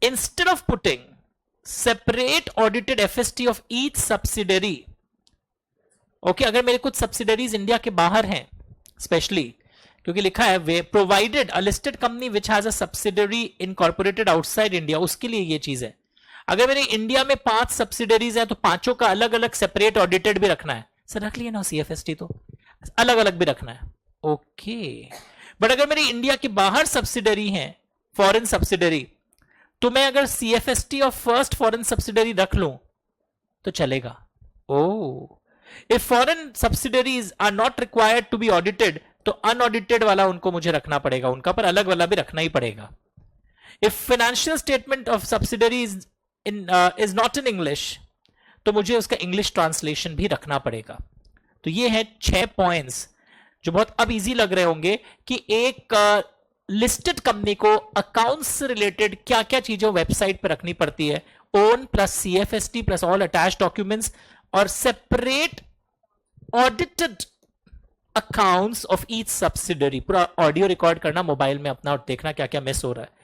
instead of putting separate audited FST of each subsidiary, okay अगर मेरे कुछ सब्सिडरीज इंडिया के बाहर हैं, स्पेशली क्योंकि लिखा है वे provided a listed company which has a subsidiary incorporated outside India, उसके लिए ये चीज है। अगर मेरे इंडिया में 5 सब्सिडरीज है तो पांचों का अलग अलग सेपरेट ऑडिटेड भी रखना है। सर रख लिया ना सीएफएसटी, तो अलग अलग भी रखना है। ओके बट अगर मेरी इंडिया के बाहर सब्सिडरी है, फॉरेन सब्सिडरी, तो मैं अगर CFST of first foreign subsidiary रख लूं तो चलेगा। Oh if foreign subsidiaries are not required to be audited, तो अनऑडिटेड वाला उनको मुझे रखना पड़ेगा, उनका पर अलग वाला भी रखना ही पड़ेगा। If financial statement of subsidiaries is not in English, तो मुझे उसका इंग्लिश ट्रांसलेशन भी रखना पड़ेगा। तो ये है 6 पॉइंट्स जो बहुत अब इजी लग रहे होंगे कि एक लिस्टेड कंपनी को अकाउंट्स से रिलेटेड क्या क्या चीजें वेबसाइट पर रखनी पड़ती है, own plus CFST plus all attached documents और separate audited accounts of each subsidiary. पूरा ऑडियो रिकॉर्ड करना मोबाइल में अपना और देखना क्या क्या मिस हो रहा है।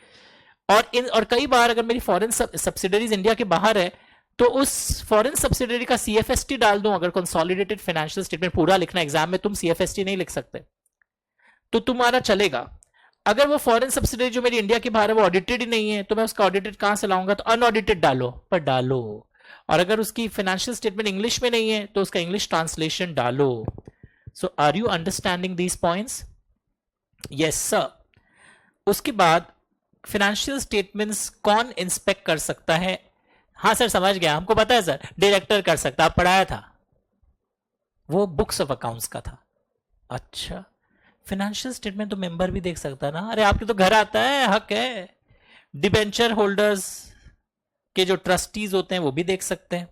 और कई बार अगर मेरी फॉरेन सब्सिडरीज इंडिया के बाहर है तो उस फॉरेन सब्सिडरी का सीएफएसटी डाल दूं। अगर कंसोलिडेटेड फाइनेंशियल स्टेटमेंट पूरा लिखना, एग्जाम में तुम सीएफएसटी नहीं लिख सकते तो तुम्हारा चलेगा। अगर वो फॉरेन सब्सिडरी जो मेरी इंडिया के बाहर है वो ऑडिटेड ही नहीं है, तो मैं उसका ऑडिटेड कहां से लाऊंगा? तो अनऑडिटेड डालो, पर डालो। और अगर उसकी फाइनेंशियल स्टेटमेंट इंग्लिश में नहीं है तो उसका इंग्लिश ट्रांसलेशन डालो। So are you understanding these points? Yes sir. उसके बाद फाइनेंशियल स्टेटमेंट्स कौन इंस्पेक्ट कर सकता है? हाँ सर समझ गया, हमको पता है सर, डायरेक्टर कर सकता, आप पढ़ाया था, वो बुक्स ऑफ अकाउंट्स का था। अच्छा फाइनेंशियल स्टेटमेंट तो मेंबर भी देख सकता है ना? अरे आपके तो घर आता है, हक है। डिबेंचर होल्डर्स के जो ट्रस्टीज होते हैं वो भी देख सकते हैं,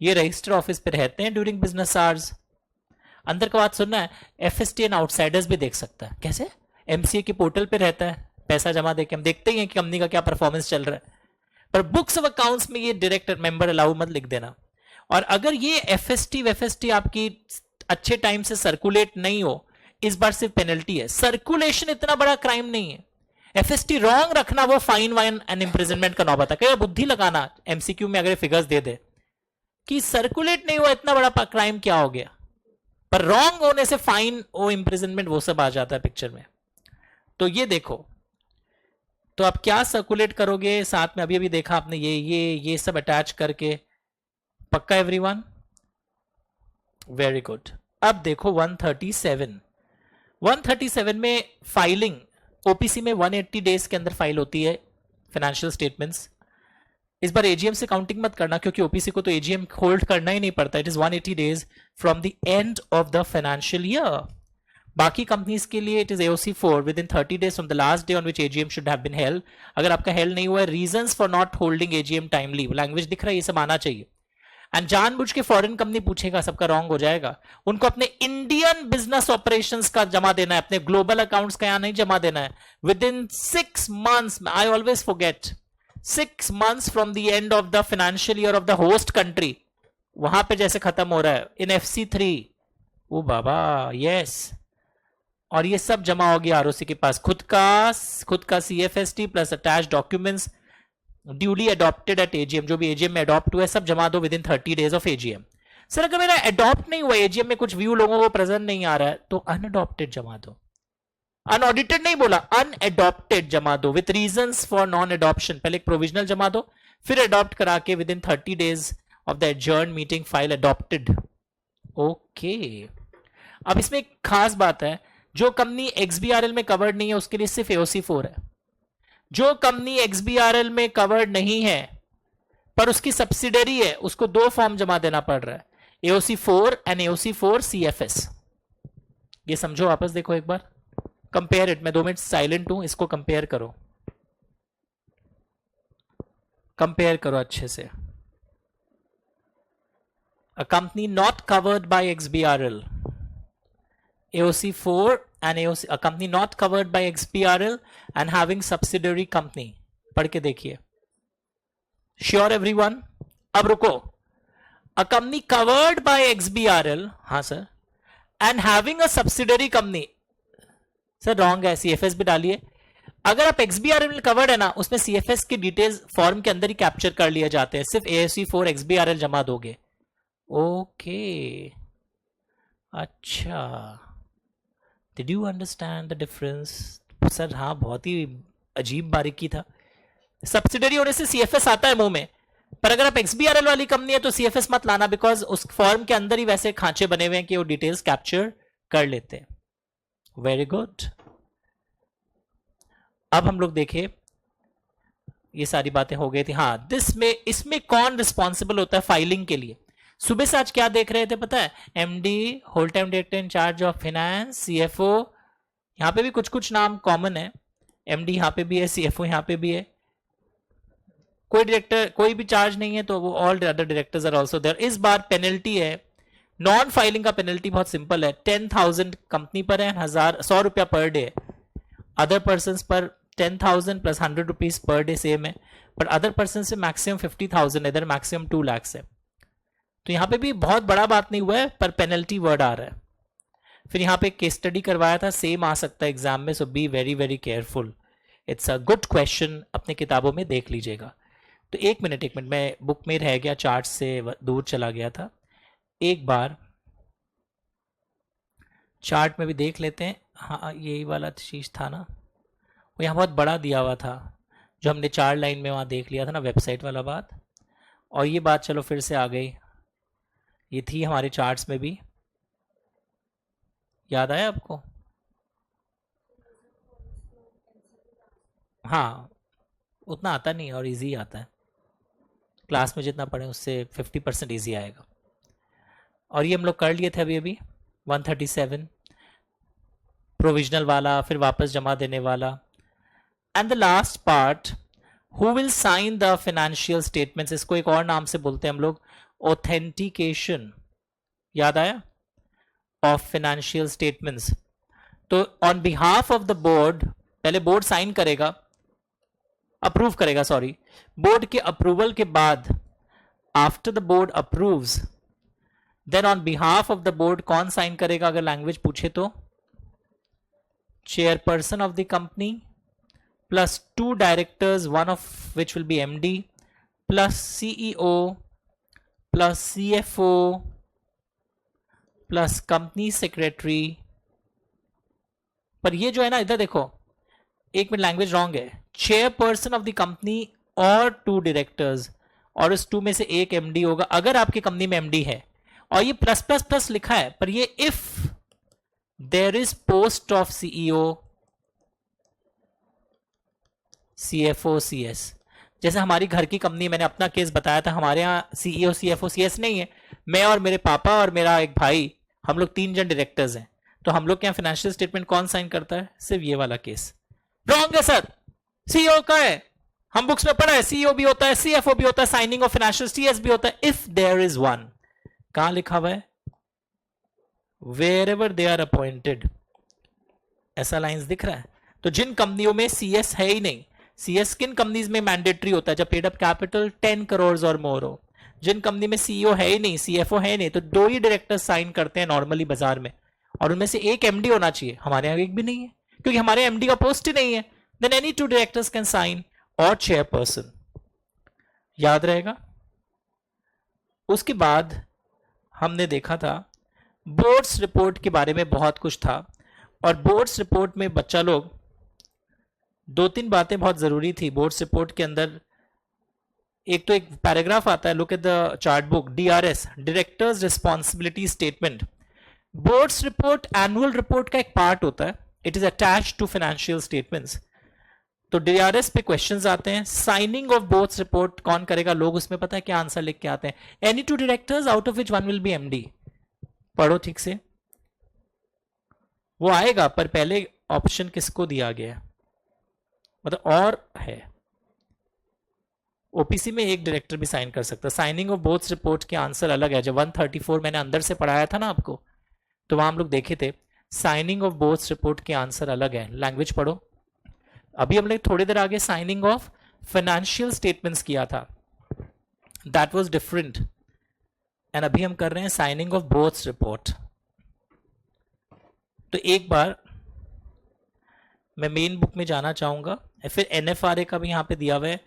ये रजिस्टर ऑफिस पे रहते हैं ड्यूरिंग बिजनेस आवर्स। अंदर का बात सुनना है, एफएसटी एंड आउटसाइडर्स भी देख सकता है। कैसे? एमसीए के पोर्टल पे रहता है, पैसा जमा देके हम देखते ही हैं कि कंपनी का क्या परफॉर्मेंस चल रहा है। पर बुक्स ऑफ अकाउंट्स में ये डायरेक्टर मेंबर अलाउ मत लिख देना। और अगर ये एफएसटी वेफएसटी आपकी अच्छे टाइम से सर्कुलेट नहीं हो, इस बार सिर्फ पेनल्टी है। सर्कुलेशन इतना बड़ा क्राइम नहीं है, एफएसटी रॉन्ग रखना वो फाइन वाइन एंड इम्प्रिजनमेंट का नौबत है। कई बुद्धि लगाना एमसीक्यू में अगर फिगर्स दे दे कि सर्कुलेट नहीं हुआ इतना बड़ा क्राइम क्या हो गया, पर रॉन्ग होने से फाइन वो इम्प्रिजनमेंट वो सब आ जाता है पिक्चर में। तो ये देखो, तो आप क्या सर्कुलेट करोगे साथ में, अभी अभी देखा आपने ये सब अटैच करके, पक्का एवरीवन, वेरी गुड। अब देखो 137 में फाइलिंग, ओपीसी में 180 डेज के अंदर फाइल होती है फाइनेंशियल स्टेटमेंट्स। इस बार एजीएम से काउंटिंग मत करना क्योंकि ओपीसी को तो एजीएम होल्ड करना ही नहीं पड़ता। It is 180 days from the end of the financial year. बाकी कंपनीज के लिए it is AOC 4 within 30 days from the last day on which AGM should have been held. अगर आपका हेल्ड नहीं हुआ है, reasons for not holding AGM timely, language दिख रहा है, ये सब आना चाहिए। एंड जानबूझ के फॉरेन कंपनी पूछेगा, सबका रॉन्ग हो जाएगा। उनको अपने इंडियन बिजनेस ऑपरेशंस का जमा देना है, अपने ग्लोबल अकाउंट्स का यहां नहीं जमा देना है। With in 6 months, I always forget, 6 months from the end of the financial year of the host country, वहां पे जैसे खत्म हो रहा है इन FC3, ओ बाबा यस। और ये सब जमा हो गया आरओसी के पास, खुद का CFST plus attach documents duly adopted at AGM, जो भी एजीएम में अडॉप्ट हुआ है सब जमा दो with in 30 days of AGM. Sir अगर मेरा अडॉप्ट नहीं हुआ एजीएम में, कुछ व्यू लोगों को प्रेजेंट नहीं आ रहा है, तो अनअडॉप्टेड जमा दो। अनऑडिटेड नहीं बोला, अनअडॉप्टेड जमा दो with reasons for non adoption. पहले एक प्रोविजनल जमा दो, फिर अडॉप्ट करा के with in 30 days of the adjourn meeting file adopted. Okay, अब इसमें एक खास बात है, जो कंपनी XBRL में कवर्ड नहीं है उसके लिए सिर्फ AOC 4 है। जो कंपनी XBRL में कवर्ड नहीं है पर उसकी सब्सिडरी है, उसको 2 फॉर्म जमा देना पड़ रहा है, AOC 4 एंड AOC 4 CFS। ये समझो, वापस देखो एक बार, कंपेयर इट। मैं 2 मिनट साइलेंट हूं, इसको कंपेयर करो, कंपेयर करो अच्छे से। A company not covered by XBRL, AOC 4 and AOC, a company not covered by XBRL and having subsidiary company। पढ़ के देखिए, श्योर एवरीवन। अब रुको, a company covered by XBRL, हाँ sir, and having a subsidiary company, sir wrong है, CFS भी डालिए। अगर आप XBRL में कवर्ड है ना, उसमें CFS की डिटेल्स फॉर्म के अंदर ही कैप्चर कर लिए जाते हैं, सिर्फ AOC 4 XBRL जमा दोगे। ओके, अच्छा, did you understand the difference? Sir हाँ, बहुत ही अजीब बारीकी था। सब्सिडरी होने से CFS आता है मुंह में, पर अगर आप XBRL वाली कंपनी है तो CFS मत लाना, बिकॉज उस फॉर्म के अंदर ही वैसे खांचे बने हुए हैं कि वो डिटेल्स कैप्चर कर लेते हैं। Very good. अब हम लोग देखें, ये सारी बातें हो गई थी। हाँ, इसमें कौन रिस्पॉन्सिबल होता है फाइलिंग के लिए? सुबह से आज क्या देख रहे थे पता है? MD, whole time director in charge of finance, CFO, यहां पे भी कुछ कुछ नाम कॉमन है। MD यहां पे भी है, CFO यहां पे भी है। कोई डायरेक्टर, कोई भी चार्ज नहीं है तो वो all other directors are also there. इस बार पेनल्टी है, नॉन फाइलिंग का पेनल्टी बहुत सिंपल है, 10,000 कंपनी पर है, 100 रुपया पर डे। अदर पर्सन पर 10,000 plus 100 rupees per day same है, पर अदर पर्सन से मैक्सिमम 50,000, इधर मैक्सिमम 2 लाख है। तो यहां पे भी बहुत बड़ा बात नहीं हुआ है, पर पेनल्टी वर्ड आ रहा है। फिर यहां पे केस स्टडी करवाया था, सेम आ सकता है एग्जाम में, so be very very careful. It's a good question, अपने किताबों में देख लीजिएगा। तो एक मिनट, मैं बुक में रह गया, चार्ट से दूर चला गया था। एक बार चार्ट में भी देख लेते हैं। हाँ, यही वाला चीज था ना, वो यहाँ बहुत बड़ा दिया हुआ था, जो हमने 4 लाइन में वहाँ देख लिया था ना, वेबसाइट वाला बात। और ये बात चलो फिर से आ गई, ये थी हमारे चार्ट्स में भी, याद आया आपको? हाँ, उतना आता नहीं और इजी आता है, क्लास में जितना पढ़े उससे 50% ईजी आएगा। और ये हम लोग कर लिए थे अभी अभी 137 प्रोविजनल वाला, फिर वापस जमा देने वाला। And the last part, who will sign the financial statements, इसको एक और नाम से बोलते हैं हम लोग, ऑथेंटिकेशन। याद आया? Of financial statements. तो on behalf of the board, पहले बोर्ड साइन करेगा, अप्रूव करेगा, सॉरी, बोर्ड के अप्रूवल के बाद, after the board approves, then on behalf of the board कौन साइन करेगा? अगर लैंग्वेज पूछे तो chairperson of the company plus 2 directors, one of which will be MD, plus CEO, plus CFO, plus company secretary. पर ये जो है ना, इधर देखो, एक मिनट, लैंग्वेज रॉन्ग है. चेयरपर्सन ऑफ द कंपनी और 2 डायरेक्टर्स, और इस 2 में से एक एमडी होगा अगर आपकी कंपनी में एमडी है. और ये प्लस प्लस प्लस लिखा है, पर ये if there is post of CEO, CFO, CS. जैसे हमारी घर की कंपनी, मैंने अपना केस बताया था, हमारे यहाँ सीईओ, सीएफओ, सीएस नहीं है. मैं और मेरे पापा और मेरा एक भाई, हम लोग 3 जन डायरेक्टर्स हैं. तो हम लोग के यहाँ फाइनेंशियल स्टेटमेंट कौन साइन करता है? सिर्फ ये वाला केस. रॉन्ग है सर, सीईओ का है, हम बुक्स में पढ़ा है. सीईओ भी होता है, सीएफओ भी होता है, साइनिंग ऑफ फाइनेंशियल, सीएस भी होता है. इफ देयर इज वन, कहां लिखा हुआ है? Where they are appointed. ऐसा लाइंस दिख रहा है. तो जिन कंपनियों में सीएस है ही नहीं, सीएस किन कंपनीज में मैंडेटरी होता है? जब पेड अप कैपिटल 10 करोड़ और मोर हो. जिन कंपनी में सीईओ है ही नहीं, सीएफओ है नहीं, तो 2 ही डायरेक्टर साइन करते हैं नॉर्मली बाजार में, और उनमें से एक एमडी होना चाहिए. हमारे यहाँ एक भी नहीं है, क्योंकि हमारे एमडी का पोस्ट ही नहीं है. Then any 2 directors can sign, और चेयरपर्सन. याद रहेगा. उसके बाद हमने देखा था बोर्ड्स रिपोर्ट के बारे में बहुत कुछ था, और बोर्ड्स रिपोर्ट में बच्चा लोग 2-3 बातें बहुत जरूरी थी. बोर्ड्स रिपोर्ट के अंदर एक तो एक पैराग्राफ आता है, look at the chart book, DRS, directors responsibility statement. Board's report annual report का एक पार्ट होता है. It is attached to financial statements. तो डीआरएस पे क्वेश्चंस आते हैं. साइनिंग ऑफ बोर्ड्स रिपोर्ट कौन करेगा? लोग उसमें पता है क्या आंसर लिख के आते हैं? Any 2 directors out of which one will be MD. पढ़ो ठीक से, वो आएगा, पर पहले ऑप्शन किसको दिया गया, मतलब और है. ओपीसी में एक डायरेक्टर भी साइन कर सकता है. साइनिंग ऑफ बोर्ड्स रिपोर्ट के आंसर अलग है. जब 134 मैंने अंदर से पढ़ाया था ना आपको, तो वहां हम लोग देखे थे साइनिंग ऑफ बोर्ड्स रिपोर्ट के आंसर अलग है. लैंग्वेज पढ़ो. अभी हमने थोड़ी देर आगे साइनिंग ऑफ फाइनेंशियल स्टेटमेंट्स किया था, दैट वाज डिफरेंट. एंड अभी हम कर रहे हैं साइनिंग ऑफ बोर्ड्स रिपोर्ट. तो एक बार मैं मेन बुक में जाना चाहूंगा. फिर एनएफआरए का भी यहां पे दिया हुआ है.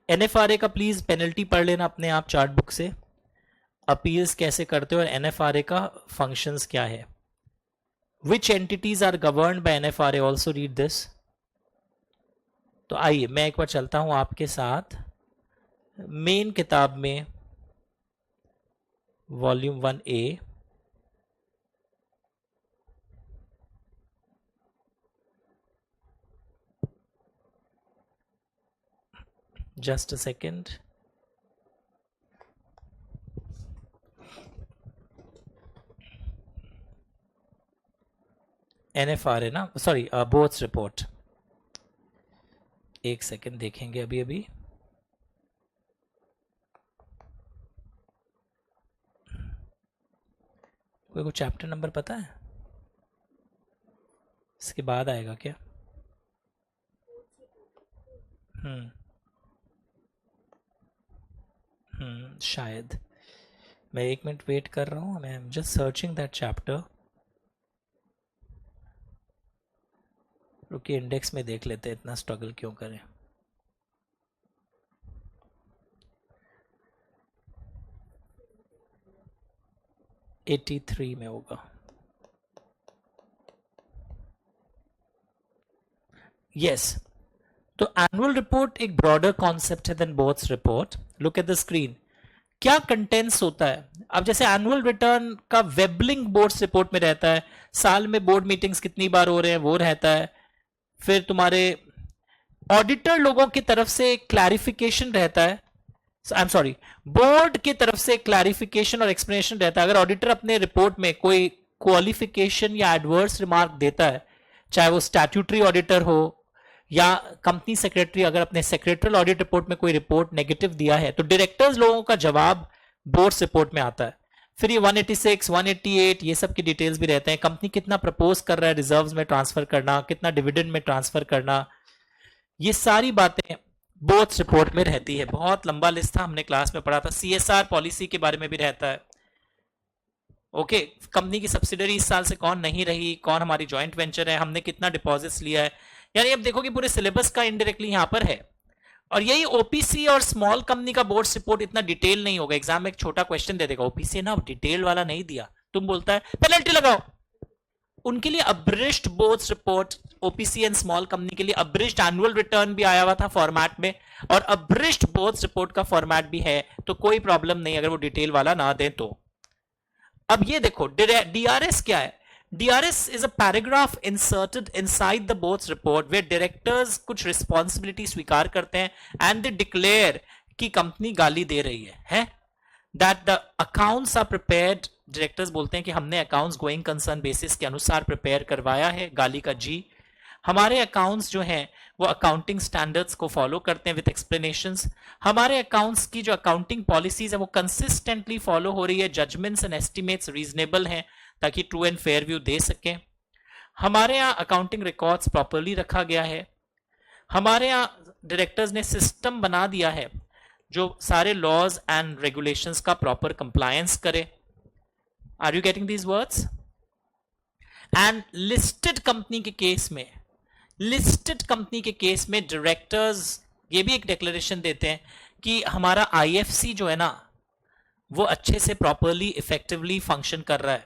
एनएफआरए का प्लीज पेनल्टी पढ़ लेना अपने आप चार्ट बुक से. अपील्स कैसे करते हो और एनएफआरए का फंक्शंस क्या है. Which entities are governed by NFRA, also read this. तो आइए मैं एक बार चलता हूं आपके साथ मेन किताब में, volume 1A. Just a second. NFRA ना, सॉरी, बोर्ड्स रिपोर्ट. एक सेकेंड देखेंगे अभी अभी. कोई को चैप्टर नंबर पता है? इसके बाद आएगा क्या? शायद. मैं 1 मिनट वेट कर रहा हूँ. मैं जस्ट सर्चिंग दैट चैप्टर. रुकिए, इंडेक्स में देख लेते हैं, इतना स्ट्रगल क्यों करें. एटी 83 में होगा. यस. तो एनुअल रिपोर्ट एक ब्रॉडर कॉन्सेप्ट है then board's report. Look at the screen. क्या कंटेंट्स होता है? अब जैसे एनुअल रिटर्न का वेबलिंग बोर्ड्स रिपोर्ट में रहता है, साल में बोर्ड मीटिंग्स कितनी बार हो रहे हैं वो रहता है. फिर तुम्हारे ऑडिटर लोगों की तरफ से क्लैरिफिकेशन रहता है. आई एम सॉरी, बोर्ड की तरफ से क्लैरिफिकेशन और एक्सप्लेनेशन रहता है. अगर ऑडिटर अपने रिपोर्ट में कोई क्वालिफिकेशन या एडवर्स रिमार्क देता है, चाहे वो स्टैट्यूटरी ऑडिटर हो या कंपनी सेक्रेटरी, अगर अपने सेक्रेटरियल ऑडिट रिपोर्ट में कोई रिपोर्ट नेगेटिव दिया है, तो डायरेक्टर्स लोगों का जवाब बोर्ड्स रिपोर्ट में आता है. फिर ये 186, 188 ये सब की डिटेल्स भी रहते हैं. कंपनी कितना प्रपोज कर रहा है रिजर्व्स में ट्रांसफर करना, कितना डिविडेंड में ट्रांसफर करना, ये सारी बातें बोर्ड्स रिपोर्ट में रहती है. बहुत लंबा लिस्ट था, हमने क्लास में पढ़ा था. सीएसआर पॉलिसी के बारे में भी रहता है. ओके, कंपनी की सब्सिडरी इस साल से कौन नहीं रही, कौन हमारी जॉइंट वेंचर है, हमने कितना डिपॉजिट्स लिया है, यानी अब देखो कि पूरे सिलेबस का इनडायरेक्टली यहां पर है। और यही ओपीसी और स्मॉल कंपनी का बोर्ड्स रिपोर्ट इतना डिटेल नहीं होगा, एग्जाम में एक छोटा क्वेश्चन दे देगा, ओपीसी ना डिटेल वाला नहीं दिया, तुम बोलता है पेनल्टी लगाओ। उनके लिए abridged boards report, OPC and small company के लिए अब्रिज्ड एनुअल रिटर्न भी आया हुआ था फॉर्मेट में, और अब्रिज्ड बोर्ड्स रिपोर्ट का फॉर्मेट भी है, तो कोई प्रॉब्लम नहीं अगर वो डिटेल वाला ना दें तो। अब ये देखो डीआरएस क्या है। DRS is a paragraph inserted inside the board's report where directors कुछ रिस्पॉन्सिबिलिटी स्वीकार करते हैं एंड दे डिक्लेयर कि कंपनी गाली दे रही है that the accounts are prepared. Directors बोलते हैं कि हमने अकाउंट्स गोइंग कंसर्न बेसिस के अनुसार प्रिपेयर करवाया है, गाली का जी। हमारे अकाउंट्स जो हैं वो अकाउंटिंग स्टैंडर्ड्स को फॉलो करते हैं विद एक्सप्लेनेशंस। हमारे अकाउंट्स की जो अकाउंटिंग पॉलिसीज है वो कंसिस्टेंटली फॉलो हो रही है, जजमेंट्स एंड एस्टिमेट्स रीजनेबल हैं ताकि ट्रू एंड फेयर व्यू दे सकें। हमारे यहाँ अकाउंटिंग रिकॉर्ड्स प्रॉपरली रखा गया है। हमारे यहाँ डायरेक्टर्स ने सिस्टम बना दिया है जो सारे लॉज एंड रेगुलेशंस का प्रॉपर कंप्लायंस करे। Are you getting these words? And listed company के केस में, लिस्टेड कंपनी के केस में डायरेक्टर्स ये भी एक डिक्लेरेशन देते हैं कि हमारा आईएफसी जो है ना वो अच्छे से प्रॉपरली इफेक्टिवली फंक्शन कर रहा है।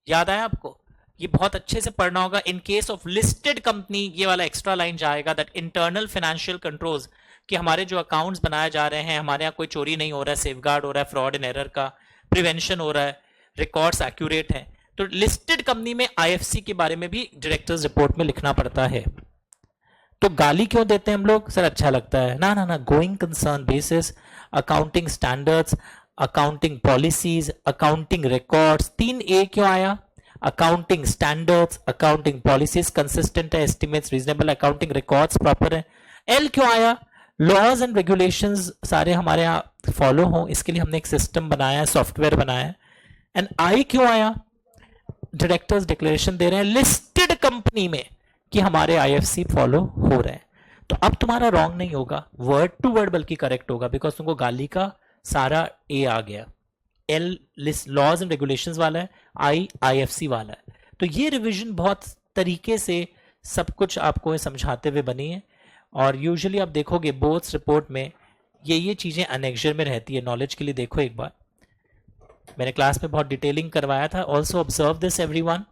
याद आया आपको? ये बहुत अच्छे से पढ़ना होगा। In case of listed company ये वाला एक्स्ट्रा लाइन जाएगा दैट इंटरनल फाइनेंशियल कंट्रोल्स, कि हमारे जो अकाउंट्स बनाए जा रहे हैं हमारे यहाँ कोई चोरी नहीं हो रहा है, सेफगार्ड हो रहा है, फ्रॉड एंड एरर का प्रिवेंशन हो रहा है, रिकॉर्ड्स एक्यूरेट हैं। तो लिस्टेड कंपनी में आईएफसी के बारे में भी डायरेक्टर्स रिपोर्ट में लिखना पड़ता है। तो गाली क्यों देते हैं हम लोग? सर अच्छा लगता है ना। ना ना, going concern basis, accounting standards, accounting policies, accounting records. 3A क्यों आया? Accounting standards, accounting policies consistent है, estimates reasonable, accounting records proper है। L क्यों आया? लॉज एंड रेगुलेशंस सारे हमारे यहाँ फॉलो हों, इसके लिए हमने एक सिस्टम बनाया है, सॉफ्टवेयर बनाया है। एंड I क्यों आया? डायरेक्टर्स डिक्लेरेशन दे रहे हैं लिस्टेड कंपनी में कि हमारे आईएफसी फॉलो हो रहे हैं। तो अब तुम्हारा रॉन्ग नहीं होगा, वर्ड टू वर्ड बल्कि करेक्ट होगा, बिकॉज तुमको गाली का सारा ए आ गया। एल लॉज एंड रेगुलेशंस वाला है, आई आईएफसी वाला है। तो ये रिवीजन बहुत तरीके से सब कुछ आपको समझाते हुए बनी है। और यूजुअली आप देखोगे बोर्ड्स रिपोर्ट में ये चीजें अनेक्जर में रहती है। नॉलेज के लिए देखो एक बार, मैंने क्लास में बहुत डिटेलिंग करवाया था। Also observe this everyone,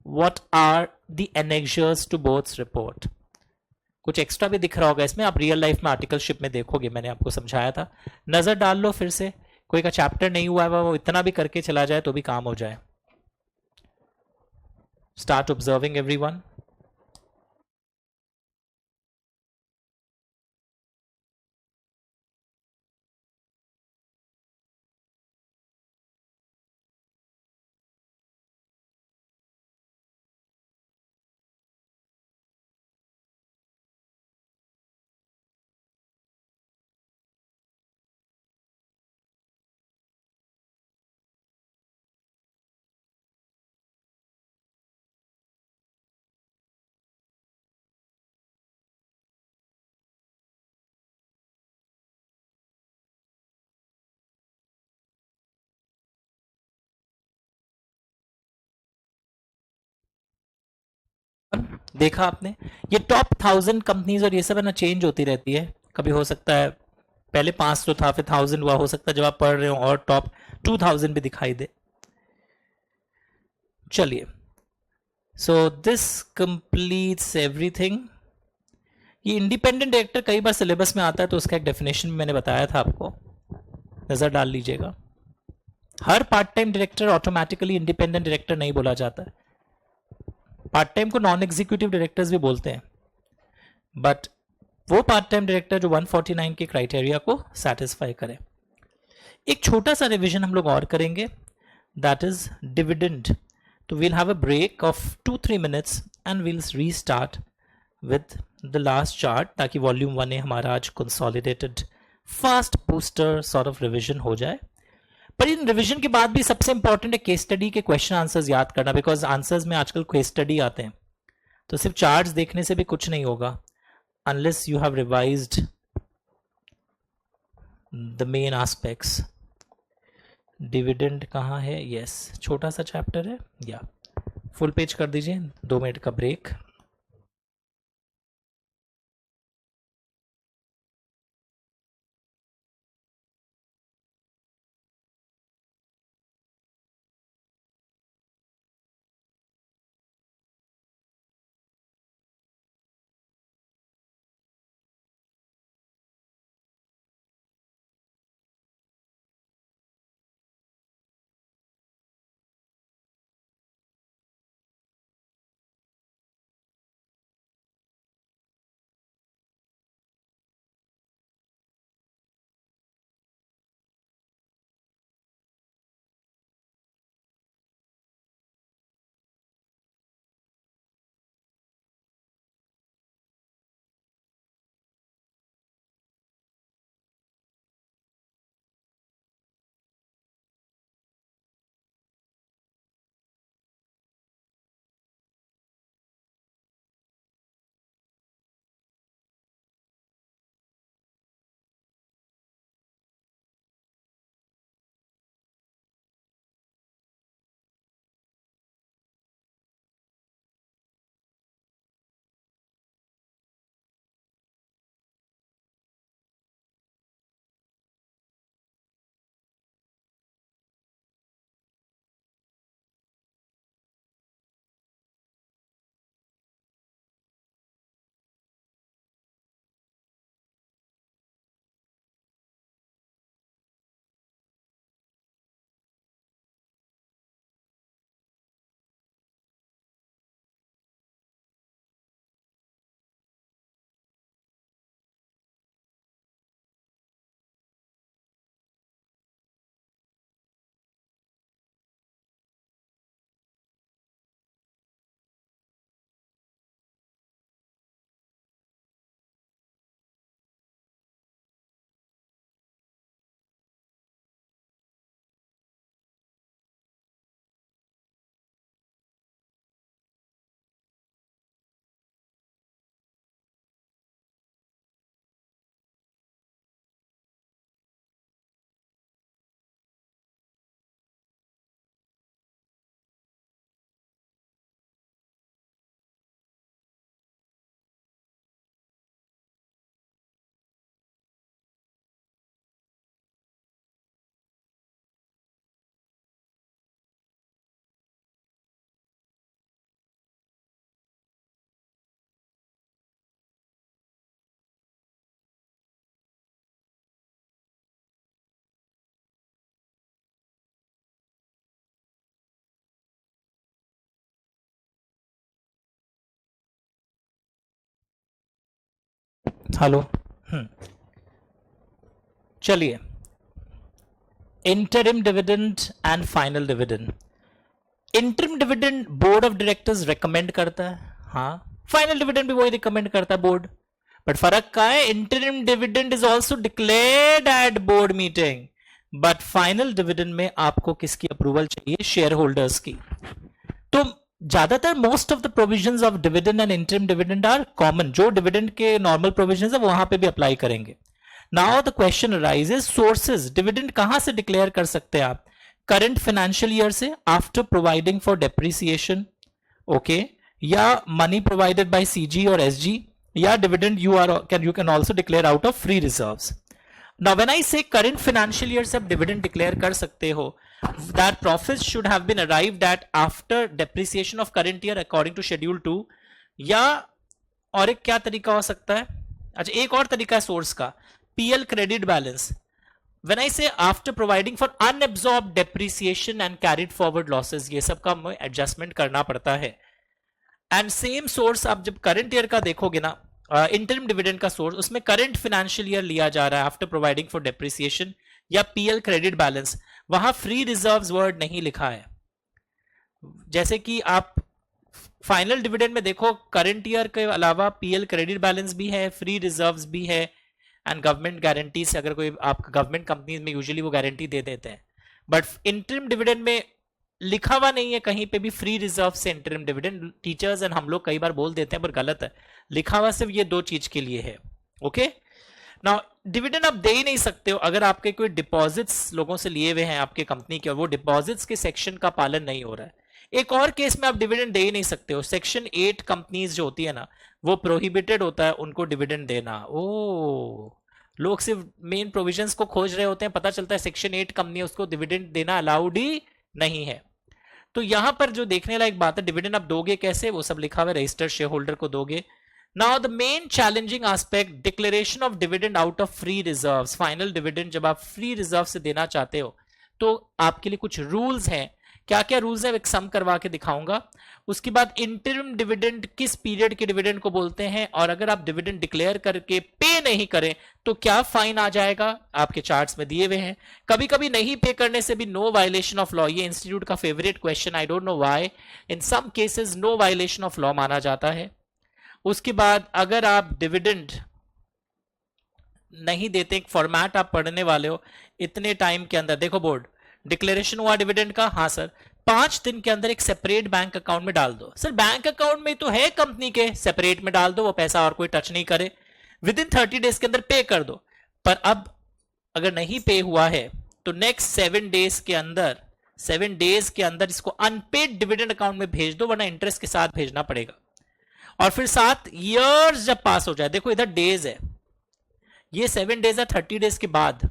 what are the annexures to boards report. कुछ एक्स्ट्रा भी दिख रहा होगा इसमें, आप रियल लाइफ में आर्टिकलशिप में देखोगे, मैंने आपको समझाया था। नजर डाल लो फिर से, कोई का चैप्टर नहीं हुआ है वो इतना भी करके चला जाए तो भी काम हो जाए। Start observing everyone. देखा आपने, ये टॉप 1000 कंपनीज और ये सब है ना चेंज होती रहती है। कभी हो सकता है पहले 500 था फिर 1000 हुआ, हो सकता है जब आप पढ़ रहे हो और टॉप 2000 भी दिखाई दे। चलिए, सो दिस कंप्लीट्स एवरीथिंग। ये इंडिपेंडेंट डायरेक्टर कई बार सिलेबस में आता है तो उसका एक डेफिनेशन मैंने बताया था आपको, नजर डाल लीजिएगा। हर part time director automatically independent director नहीं बोला जाता है। पार्ट टाइम को नॉन एग्जीक्यूटिव डायरेक्टर्स भी बोलते हैं, बट वो पार्ट टाइम डायरेक्टर जो 149 के क्राइटेरिया को सेटिस्फाई करे। एक छोटा सा रिवीजन हम लोग और करेंगे, दैट इज डिविडेंड। तो we'll have a break of 2-3 minutes and we'll restart with the last chart, ताकि वॉल्यूम 1 हमारा आज consolidated fast booster sort of revision हो जाए। पर इन रिवीजन के बाद भी सबसे इंपॉर्टेंट है केस स्टडी के क्वेश्चन आंसर्स याद करना, बिकॉज आंसर्स में आजकल केस स्टडी आते हैं। तो सिर्फ चार्ट्स देखने से भी कुछ नहीं होगा unless you have revised the main aspects. Dividend कहाँ है? यस, छोटा सा चैप्टर है, या फुल पेज कर दीजिए। 2 मिनट का ब्रेक। हेलो। चलिए, interim dividend and final dividend. Interim dividend board of directors recommend करता है, हाँ, फाइनल डिविडेंड भी वही रिकमेंड करता है बोर्ड, बट फर्क क्या है, interim dividend is also declared at board meeting, but final dividend में आपको किसकी अप्रूवल चाहिए, शेयर होल्डर्स की। तो ज्यादातर most of the provisions of dividend and interim dividend are common, जो डिविडेंड के नॉर्मल प्रोविजंस है वहां पे भी अप्लाई करेंगे। Now the question arises, sources, dividend कहां से डिक्लेयर कर सकते हैं आप, करंट फाइनेंशियल ईयर से, after providing for depreciation, okay, या मनी प्रोवाइडेड बाय सीजी और एसजी, या dividend you can also declare out of free reserves. Now when I say current financial year से आप डिविडेंड डिक्लेयर कर सकते हो, that profits should have been arrived at after depreciation of current year according to schedule 2, या और एक क्या तरीका हो सकता है, अच्छा एक और तरीका है सोर्स का, PL credit balance, when I say after providing for unabsorbed depreciation and carried forward losses, ये सब का हमें एडजस्टमेंट करना पड़ता है। एंड सेम सोर्स आप जब करंट ईयर का देखोगे ना, इंटरिम डिविडेंड का सोर्स, उसमें करंट फाइनेंशियल ईयर लिया जा रहा है आफ्टर प्रोवाइडिंग फॉर डेप्रिसिएशन या पीएल क्रेडिट बैलेंस, वहां फ्री रिजर्व्स वर्ड नहीं लिखा है। जैसे कि आप फाइनल डिविडेंड में देखो, करंट ईयर के अलावा पीएल क्रेडिट बैलेंस भी है, फ्री रिजर्व्स भी है, एंड गवर्नमेंट गारंटी से, अगर कोई आप गवर्नमेंट कंपनी में यूजुअली वो गारंटी दे देते हैं, बट इंटरिम डिविडेंड में लिखा हुआ नहीं है कहीं पे भी फ्री रिजर्व से इंटरिम डिविडेंड। टीचर्स एंड हम लोग कई बार बोल देते हैं पर गलत है, लिखा हुआ सिर्फ ये दो चीज के लिए है, ओके। नाउ डिविडेंड आप दे ही नहीं सकते हो अगर आपके कोई डिपॉजिट्स लोगों से लिए हुए हैं आपके कंपनी के, और वो डिपॉजिट्स के सेक्शन का पालन नहीं हो रहा है। एक और केस में आप डिविडेंड दे ही नहीं सकते हो, सेक्शन 8 कंपनीज जो होती है ना, वो प्रोहिबिटेड होता है उनको डिविडेंड देना। ओ, लोग सिर्फ मेन प्रोविजंस को खोज रहे होते हैं, पता चलता है सेक्शन 8 कंपनी, उसको डिविडेंड देना अलाउड ही नहीं है। तो यहां पर जो देखने लायक बात है, डिविडेंड आप दोगे कैसे, वो सब लिखा हुआ है, रजिस्टर्ड शेयर होल्डर को दोगे। Now the main challenging aspect, declaration of dividend out of free reserves. Final dividend जब आप फ्री रिजर्व से देना चाहते हो तो आपके लिए कुछ रूल्स हैं। क्या क्या रूल्स है, एक सम करवा के दिखाऊंगा। उसके बाद इंटरिम डिविडेंड किस पीरियड के डिविडेंड को बोलते हैं, और अगर आप डिविडेंड डिक्लेयर करके पे नहीं करें तो क्या फाइन आ जाएगा, आपके चार्ट्स में दिए हुए हैं। कभी कभी नहीं पे करने से भी नो वायलेशन ऑफ लॉ, ये इंस्टीट्यूट का favourite question, I don't know why, in some cases no violation of law माना जाता है। उसके बाद अगर आप डिविडेंड नहीं देते, एक फॉर्मेट आप पढ़ने वाले हो, इतने टाइम के अंदर, देखो बोर्ड डिक्लेरेशन हुआ डिविडेंड का, हाँ सर, 5 दिन के अंदर एक सेपरेट बैंक अकाउंट में डाल दो। सर बैंक अकाउंट में तो है कंपनी के, सेपरेट में डाल दो, वो पैसा और कोई टच नहीं करे। विद इन 30 डेज के अंदर पे कर दो। पर अब अगर नहीं पे हुआ है तो नेक्स्ट 7 डेज के अंदर, 7 डेज के अंदर इसको अनपेड डिविडेंड अकाउंट में भेज दो, वरना इंटरेस्ट के साथ भेजना पड़ेगा। और फिर 7 ईयर्स जब पास हो जाए, देखो इधर डेज है, ये 7 डेज है 30 डेज के बाद,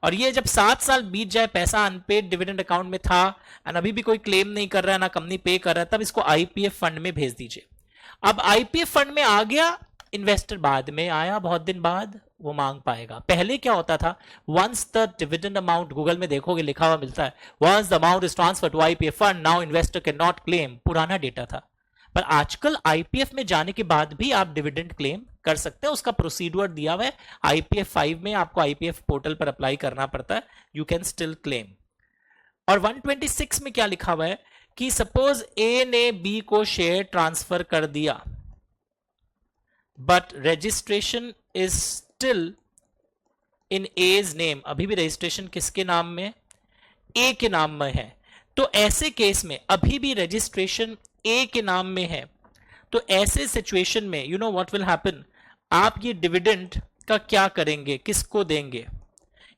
और ये जब 7 साल बीत जाए, पैसा अनपेड डिविडेंड अकाउंट में था एंड अभी भी कोई क्लेम नहीं कर रहा है, ना कंपनी पे कर रहा है, तब इसको आईपीएफ फंड में भेज दीजिए। अब आईपीएफ फंड में आ गया, इन्वेस्टर बाद में आया, बहुत दिन बाद वो मांग पाएगा। पहले क्या होता था, once the dividend amount, Google में देखोगे लिखा हुआ मिलता है, once the amount is transfer to IPF fund now investor can not claim, पुराना डेटा था। पर आजकल आईपीएफ में जाने के बाद भी आप डिविडेंड क्लेम कर सकते हैं, उसका प्रोसीड्यूर दिया हुआ है आईपीएफ 5 में, आपको आईपीएफ पोर्टल पर अप्लाई करना पड़ता है, यू कैन स्टिल क्लेम। और 126 में क्या लिखा हुआ है कि सपोज ए ने बी को शेयर ट्रांसफर कर दिया, but registration is still in his name, अभी भी रजिस्ट्रेशन किसके नाम में, ए के नाम में है। तो ऐसे केस में अभी भी रजिस्ट्रेशन ए के नाम में है, तो ऐसे सिचुएशन में you know what will happen, आप ये डिविडेंड का क्या करेंगे, किसको देंगे।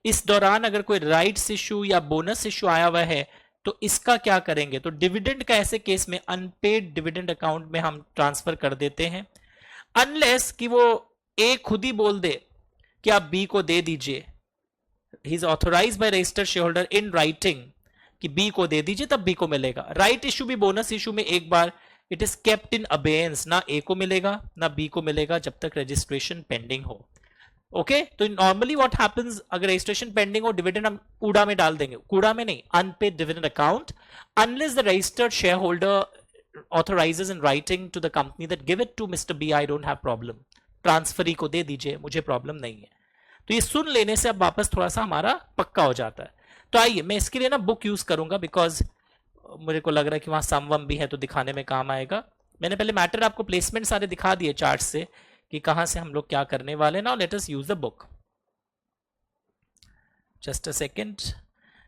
इस दौरान अगर कोई राइट्स इशू या बोनस इशू आया हुआ है तो इसका क्या करेंगे। तो डिविडेंड का ऐसे केस में अनपेड डिविडेंड अकाउंट में हम ट्रांसफर कर देते हैं, अनलेस कि वो ए खुद ही बोल दे कि आप बी को दे दीजिए, he is authorised by registered share holder in writing कि बी को दे दीजिए, तब बी को मिलेगा। राइट इशू भी बोनस इशू में एक बार it is kept in abeyance, ना ए को मिलेगा ना बी को मिलेगा जब तक रजिस्ट्रेशन पेंडिंग हो। ओके तो नॉर्मली व्हाट हैपेंस, अगर रजिस्ट्रेशन पेंडिंग हो, डिविडेंड हम कूड़ा में डाल देंगे, कूड़ा में नहीं, unpaid dividend account, unless the registered share holder authorizes in writing to the company that give it to Mr. B, I don't have problem, transferee को दे दीजिए, मुझे प्रॉब्लम नहीं है। तो ये सुन लेने से अब वापस थोड़ा सा हमारा पक्का हो जाता है। तो आइए मैं इसके लिए ना बुक यूज करूंगा, बिकॉज मुझे को लग रहा है कि वहां सम वम भी है तो दिखाने में काम आएगा। मैंने पहले मैटर आपको प्लेसमेंट सारे दिखा दिए चार्ट से कि कहां से हम लोग क्या करने वाले। Now let us use the book, just a second,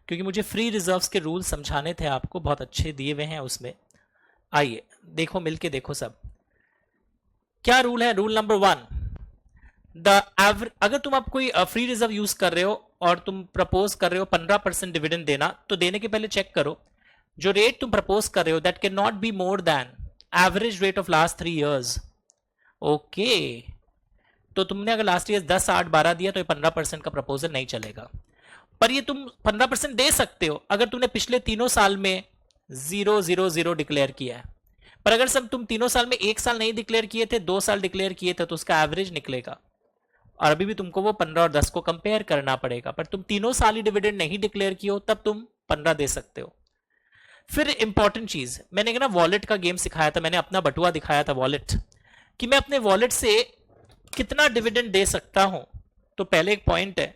क्योंकि मुझे फ्री रिजर्व्स के रूल समझाने थे आपको, बहुत अच्छे दिए हुए हैं उसमें। आइए देखो, मिलके देखो सब क्या रूल है। रूल नंबर 1, अगर तुम आप कोई फ्री रिजर्व यूज कर रहे हो और तुम प्रपोज कर रहे हो 15% डिविडेंड देना, तो देने के पहले चेक करो जो रेट तुम प्रपोज कर रहे हो that can not be more than average rate of last 3 years। Okay, तो तुमने अगर लास्ट ईयर 10, 8, 12 दिया तो ये 15% का प्रपोजल नहीं चलेगा। पर ये तुम 15% दे सकते हो अगर तुमने पिछले तीनों साल में 0, 0, 0 डिक्लेयर किया है। पर अगर सब तुम तीनों साल में 1 साल नहीं डिक्लेयर किए थे, 2 साल डिक्लेयर किए थे, तो उसका एवरेज निकलेगा और अभी भी तुमको वो 15 और 10 को कंपेयर करना पड़ेगा। पर तुम तीनों साल ही डिविडेंड नहीं डिक्लेयर किए हो तब तुम 15 दे सकते हो। फिर इंपॉर्टेंट चीज, मैंने ना वॉलेट का गेम सिखाया था, मैंने अपना बटुआ दिखाया था वॉलेट, कि मैं अपने वॉलेट से कितना डिविडेंड दे सकता हूं। तो पहले एक पॉइंट है,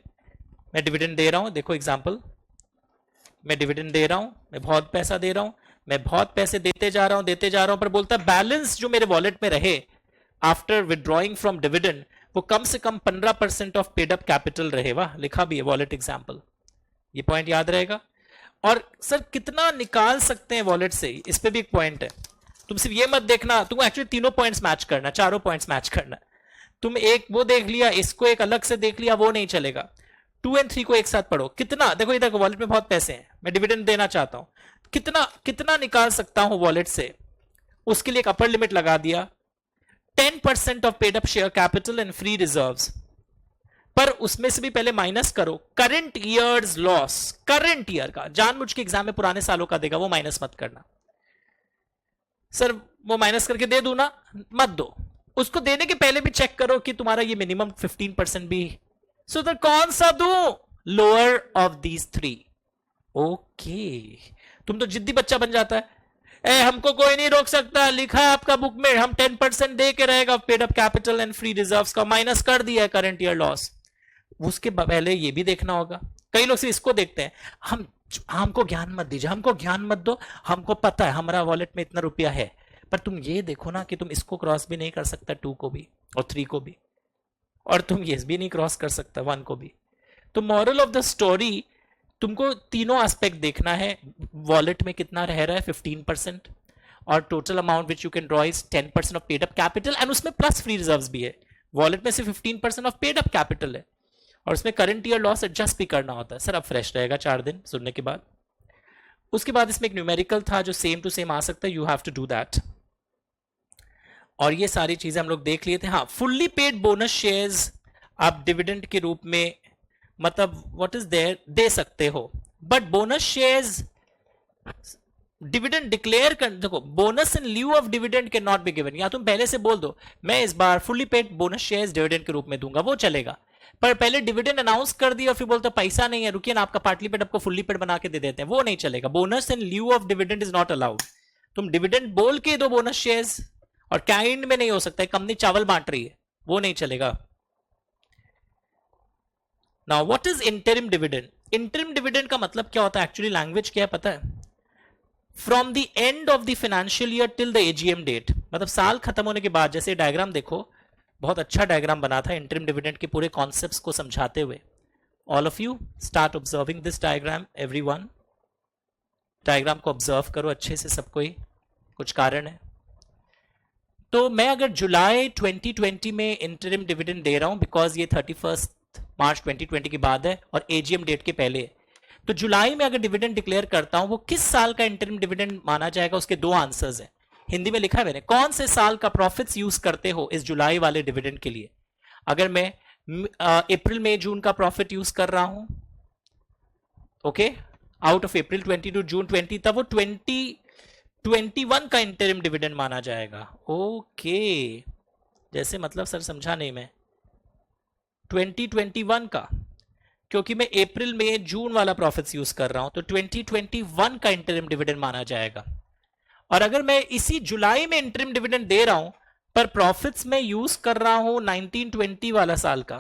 मैं डिविडेंड दे रहा हूं, देखो एग्जांपल, मैं डिविडेंड दे रहा हूं, मैं बहुत पैसा दे रहा हूं, मैं बहुत पैसे देते जा रहा हूं, पर बोलता बैलेंस जो मेरे वॉलेट में रहे आफ्टर विड्रॉइंग फ्रॉम डिविडेंड वो कम से कम 15% ऑफ पेड अप कैपिटल रहे। वाह, लिखा भी है वॉलेट एग्जांपल, ये पॉइंट याद रहेगा। और सर कितना निकाल सकते हैं वॉलेट से, इस पे भी एक पॉइंट है। तुम सिर्फ ये मत देखना, तुम एक्चुअली तीनों पॉइंट्स मैच करना, चारों पॉइंट्स मैच करना। तुम एक वो देख लिया, इसको एक अलग से देख लिया, वो नहीं चलेगा। 2 और 3 को एक साथ पढ़ो। कितना, देखो इधर वॉलेट में बहुत पैसे हैं, मैं डिविडेंड देना चाहता हूं, कितना कितना निकाल सकता हूं वॉलेट से, उसके लिए एक अपर लिमिट लगा दिया, 10% of paid up share capital and free reserves. पर उसमें से भी पहले माइनस करो current years loss, current year का, जानबूझ के एग्जाम में पुराने सालों का देगा, वो माइनस मत करना। सर वो माइनस करके दे दूं ना, मत दो, उसको देने के पहले भी चेक करो कि तुम्हारा ये मिनिमम 15% भी। सो तो कौन सा दूं, लोअर ऑफ दीज 3। ओके, तुम तो जिद्दी बच्चा बन जाता है, हमको कोई नहीं रोक सकता, लिखा है आपका बुक में हम 10% दे के रहेगा paid up capital and free reserves का, माइनस कर दिया है करंट ईयर लॉस। उसके पहले ये भी देखना होगा। कई लोग से इसको देखते हैं, हमको ज्ञान मत दीजिए, हमको ज्ञान मत दो, हमको पता है हमारा वॉलेट में इतना रुपया है। पर तुम ये देखो ना कि तुम इसको क्रॉस भी नहीं कर सकता 2 को भी और 3 को भी, और तुम ये भी नहीं क्रॉस कर सकता 1 को भी। तो मॉरल ऑफ द स्टोरी, तुमको तीनों एस्पेक्ट देखना है। वॉलेट में कितना रह रहा है 15%, और total amount which you can draw is 10% of paid up capital, and उसमें प्लस फ्री रिजर्व्स भी है। वॉलेट में सिर्फ 15% ऑफ पेड अप कैपिटल है और उसमें करंट ईयर लॉस एडजस्ट भी करना होता है। सर अब फ्रेश रहेगा 4 दिन सुनने के बाद। उसके बाद इसमें एक न्यूमेरिकल था जो सेम टू सेम आ सकता है, you have to do that. और ये सारी चीजें हम लोग देख लिए थे। हाँ, फुल्ली पेड बोनस शेयर्स आप डिविडेंड के रूप में, मतलब व्हाट इज देयर, दे सकते हो, but bonus shares dividend declare कर, देखो bonus in lieu of dividend can not be given. या तुम पहले से बोल दो मैं इस बार fully paid bonus shares dividend के रूप में दूंगा, वो चलेगा। पर पहले डिविडेंड अनाउंस कर दिया और फिर बोलते पैसा नहीं है, रुकिए ना आपका पार्टली पेड आपको फुल्ली पेड बना के दे देते हैं, वो नहीं चलेगा। Bonus in lieu of dividend is not allowed. तुम डिविडेंड बोल के दो बोनस शेयर्स, और काइंड में नहीं हो सकता है, कंपनी चावल बांट रही है, वो नहीं चलेगा। Now what is interim dividend? Interim dividend का मतलब क्या होता है, एक्चुअली लैंग्वेज क्या है पता है? From the end of the financial year till the AGM date, मतलब साल खत्म होने के बाद। जैसे डायग्राम देखो, बहुत अच्छा डायग्राम बना था इंटरिम डिविडेंड के पूरे कॉन्सेप्ट्स को समझाते हुए। All of you start observing this diagram, everyone diagram को ऑब्जर्व करो अच्छे से, सबको ही कुछ कारण है। तो मैं अगर जुलाई 2020 में इंटरिम डिविडेंड दे रहा हूं, बिकॉज ये 31 मार्च 2020 के बाद है और एजीएम डेट के पहले है, तो जुलाई में अगर डिविडेंड डिक्लेयर करता हूं, वो किस साल का इंटरिम डिविडेंड माना जाएगा? उसके 2 आंसर्स हैं, हिंदी में लिखा है मैंने। कौन से साल का प्रॉफिट्स यूज करते हो इस जुलाई वाले डिविडेंड के लिए? अगर मैं अप्रैल मई जून का प्रॉफिट यूज कर रहा हूं, okay, out of April 20 to June 20, तब वो 2021 का इंटरिम डिविडेंड माना जाएगा। ओके, जैसे मतलब सर समझा नहीं मैं, 2021 का, क्योंकि मैं अप्रैल में जून वाला प्रॉफिट्स यूज कर रहा हूं, तो 2021 का इंटरिम डिविडेंड माना जाएगा। और अगर मैं इसी जुलाई में इंटरिम डिविडेंड दे रहा हूं, पर प्रॉफिट्स में यूज कर रहा हूं 1920 वाला साल का,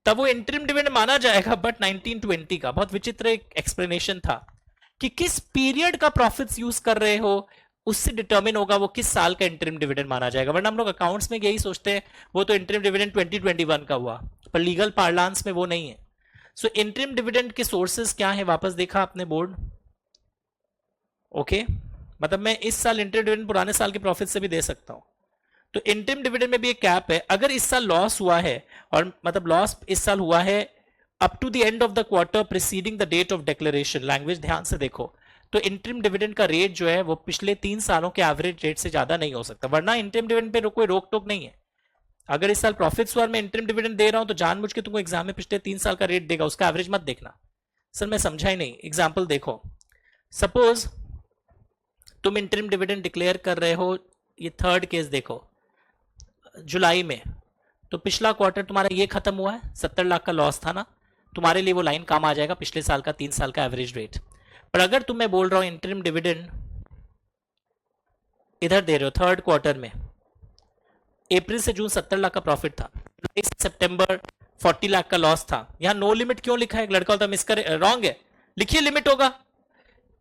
तब वो इंटरिम डिविडेंड माना जाएगा, बट 1920 का। बहुत विचित्र एक एक्सप्लेनेशन था कि किस पीरियड का प्रॉफिट्स यूज कर रहे हो, उससे डिटरमिन होगा वो किस साल का इंटरिम डिविडेंड माना जाएगा। वरना हम लोग अकाउंट्स में यही सोचते हैं वो तो इंटरिम डिविडेंड 2021 का हुआ, पर लीगल पार्लांस में वो नहीं है। सो इंटरिम डिविडेंड के सोर्सेस क्या है, वापस देखा आपने बोर्ड, ओके। मतलब मैं इस साल इंटरिम डिविडेंड पुराने साल के प्रॉफिट से भी दे सकता हूं। तो इंटरिम डिविडेंड में भी एक कैप है, अगर इस साल लॉस हुआ है, और मतलब लॉस इस साल हुआ है up to the end of the quarter preceding the date of declaration, language ध्यान से देखो, तो इंटरिम डिविडेंड का रेट जो है वो पिछले 3 सालों के एवरेज रेट से ज्यादा नहीं हो सकता। वरना इंटरिम डिविडेंड पे कोई रोक टोक नहीं है। अगर इस साल प्रॉफिट्स हुआ मैं इंटरिम डिविडेंड दे रहा हूं तो जानबूझ के तुमको एग्जाम में पिछले 3 साल का रेट देगा, उसका एवरेज मत देखना। सर मैं समझा ही नहीं, एग्जाम्पल देखो। सपोज तुम इंटरिम डिविडेंड डिक्लेयर कर रहे हो, ये थर्ड केस देखो, जुलाई में, तो पिछला क्वार्टर तुम्हारा ये खत्म हुआ है, 70 लाख का लॉस था ना, तुम्हारे लिए वो लाइन काम आ जाएगा, पिछले साल का 3 साल का एवरेज रेट। पर अगर तुम मैं बोल रहा हूं इंटरिम डिविडेंड इधर दे रहे हो थर्ड क्वार्टर में, अप्रैल से जून 70 लाख का प्रॉफिट था, जुलाई से सितंबर 40 लाख का लॉस था, यहां नो लिमिट क्यों लिखा है? लड़का होता मिस कर रॉन्ग है, लिखिए लिमिट होगा,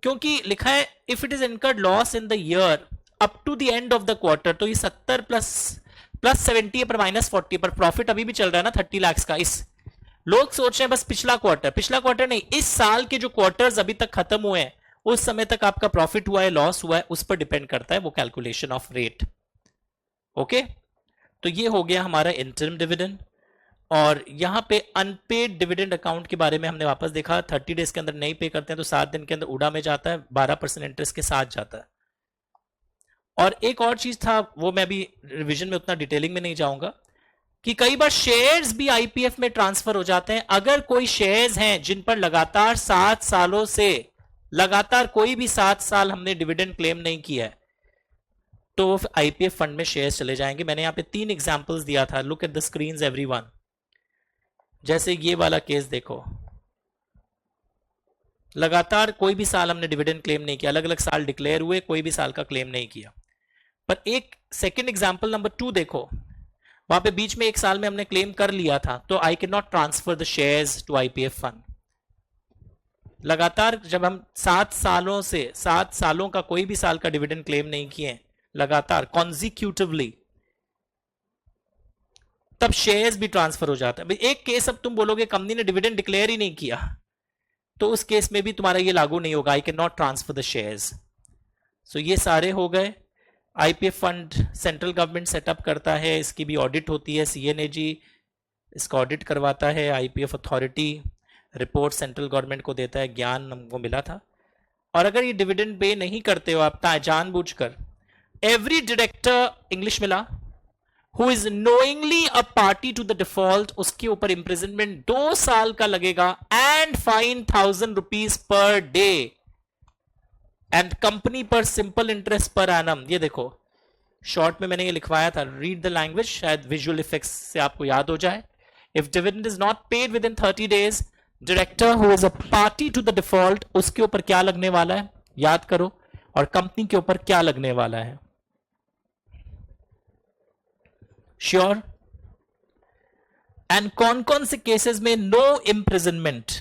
क्योंकि लिखा है if it is incurred loss in the year up to the end of the quarter, तो ये 70 प्लस 70 पर -40 पर प्रॉफिट अभी भी चल रहा है ना 30 लाख का। इस लोग सोच रहे हैं बस पिछला क्वार्टर नहीं, इस साल के जो क्वार्टर्स अभी तक खत्म हुए हैं उस समय तक आपका प्रॉफिट हुआ है, लॉस हुआ है, उस पर डिपेंड करता है वो कैलकुलेशन ऑफ रेट। ओके, तो ये हो गया हमारा इंटरिम डिविडेंड। और यहां पे अनपेड डिविडेंड अकाउंट के बारे में हमने वापस देखा, 30 डेज के अंदर नहीं पे करते हैं तो 7 दिन के अंदर उड़ा में जाता है, 12% इंटरेस्ट के साथ जाता है। और एक और चीज था, वो मैं अभी रिवीजन में उतना डिटेलिंग में नहीं जाऊंगा, कि कई बार शेयर्स भी आईपीएफ में ट्रांसफर हो जाते हैं। अगर कोई शेयर्स हैं जिन पर लगातार 7 सालों से लगातार कोई भी 7 साल हमने डिविडेंड क्लेम नहीं किया है, तो आईपीएफ फंड में शेयर्स चले जाएंगे। मैंने यहां पे 3 एग्जांपल्स दिया था, look at the screens everyone. जैसे ये वाला केस देखो, लगातार कोई भी साल हमने डिविडेंड क्लेम नहीं किया, अलग अलग साल डिक्लेयर हुए, कोई भी साल का क्लेम नहीं किया। पर एक सेकंड एग्जांपल नंबर 2 देखो, वहां पे बीच में एक साल में हमने क्लेम कर लिया था, तो I can not transfer the shares to IPF fund. लगातार जब हम 7 सालों का कोई भी साल का डिविडेंड क्लेम नहीं किए लगातार कॉन्जिक्यूटिवली, तब शेयर्स भी ट्रांसफर हो जाता है। एक केस अब तुम बोलोगे कंपनी ने डिविडेंड डिक्लेयर ही नहीं किया, तो उस केस में भी तुम्हारा ये लागू नहीं होगा, I can not transfer the shares. So ये सारे हो गए। IPF fund central government setup करता है, इसकी भी ऑडिट होती है, सीएनएजी इसका ऑडिट करवाता है, IPF authority report central government को देता है, ज्ञान हमको मिला था। और अगर ये डिविडेंड पे नहीं करते हो आप जानबूझकर, एवरी डायरेक्टर, इंग्लिश मिला, who is knowingly a party to the default, उसके ऊपर इंप्रिजनमेंट 2 साल का लगेगा and fine 1000 rupees per day and company per simple interest per annum. ये देखो शॉर्ट में मैंने ये लिखवाया था, रीड द लैंग्वेज, शायद विजुअल इफेक्ट्स से आपको याद हो जाए। If dividend is not paid within 30 days, director who is a party to the default, उसके ऊपर क्या लगने वाला है याद करो, और कंपनी के ऊपर क्या लगने वाला है, श्योर। एंड कौन कौन से केसेस में नो इम्प्रिजनमेंट।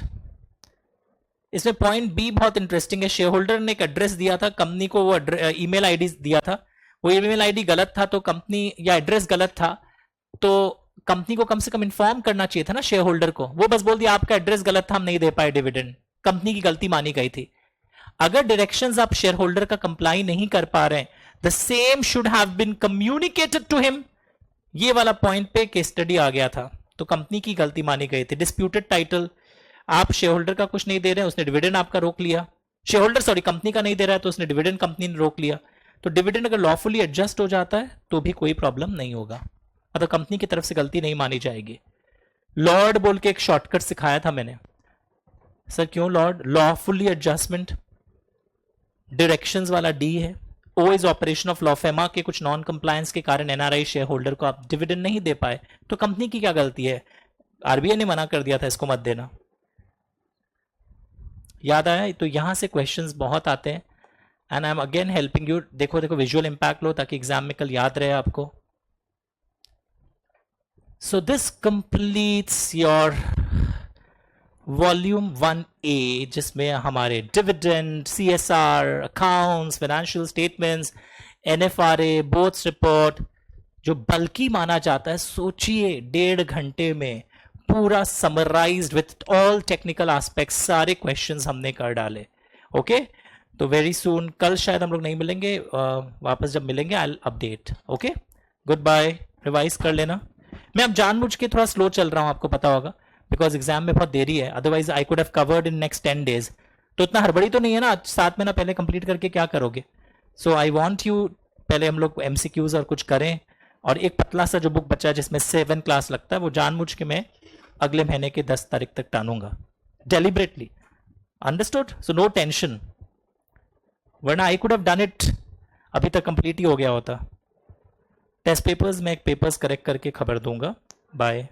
इसमें पॉइंट बी बहुत इंटरेस्टिंग है। शेयर होल्डर ने एक एड्रेस दिया था कंपनी को, वो ईमेल आईडी दिया था, वो ईमेल आईडी गलत था, तो कंपनी या एड्रेस गलत था, तो कंपनी को कम से कम इन्फॉर्म करना चाहिए था ना शेयर होल्डर को। वो बस बोल दिया आपका एड्रेस गलत था, हम नहीं दे पाए डिविडेंड, कंपनी की गलती मानी गई थी। अगर डायरेक्शंस आप शेयर होल्डर का कंप्लाई नहीं कर पा रहे हैं, the same should have been communicated to him, ये वाला पॉइंट पे केस स्टडी आ गया था, तो कंपनी की गलती मानी गई थी। डिस्प्यूटेड टाइटल, आप शेयर होल्डर का कुछ नहीं दे रहे हैं, उसने डिविडेंड आपका रोक लिया, शेयर होल्डर सॉरी कंपनी का नहीं दे रहा है तो उसने डिविडेंड कंपनी ने रोक लिया, तो डिविडेंड अगर लॉफुली एडजस्ट हो जाता है तो भी कोई प्रॉब्लम नहीं होगा, मतलब कंपनी की तरफ से गलती नहीं मानी जाएगी। लॉर्ड बोल के एक शॉर्टकट सिखाया था मैंने, सर क्यों लॉर्ड? लॉफुली एडजस्टमेंट, डायरेक्शंस वाला डी है, O is operation of law. FEMA के कुछ नॉन कंप्लायंस के कारण एनआरआई शेयर होल्डर को आप डिविडेंड नहीं दे पाए, तो कंपनी की क्या गलती है? आरबीआई ने मना कर दिया था इसको मत देना, याद आया? तो यहां से क्वेश्चंस बहुत आते हैं and I am again helping you. देखो विजुअल इंपैक्ट लो ताकि एग्जाम में कल याद रहे आपको। So this completes your volume 1A, जिसमें हमारे dividend, CSR, accounts, financial statements, NFRA, boards report, जो बल्कि माना जाता है, सोचिए 1.5 घंटे में पूरा summarised with all technical aspects, सारे क्वेश्चंस हमने कर डाले. ओके, तो वेरी सून, कल शायद हम लोग नहीं मिलेंगे, वापस जब मिलेंगे I will update. Okay, good bye. Revise कर लेना. मैं अब जानबूझ के थोड़ा स्लो चल रहा हूं, आपको पता होगा, बिकॉज एग्जाम में बहुत देरी है. Otherwise I could have covered in next 10 days. तो इतना हड़बड़ी तो नहीं है ना, 7 महीना पहले कंप्लीट करके क्या करोगे. सो आई वांट यू, पहले हम लोग MCQs और कुछ करें, और एक पतला सा जो बुक बचा है जिसमें 7 क्लास लगता है, वो जानबूझ के मैं अगले महीने के 10 तारीख तक टानूंगा, deliberately. Understood? So no tension, वरना I could have done it, अभी तक कंप्लीट ही हो गया होता. टेस्ट पेपर्स में एक पेपर्स करेक्ट करके खबर दूंगा. बाय.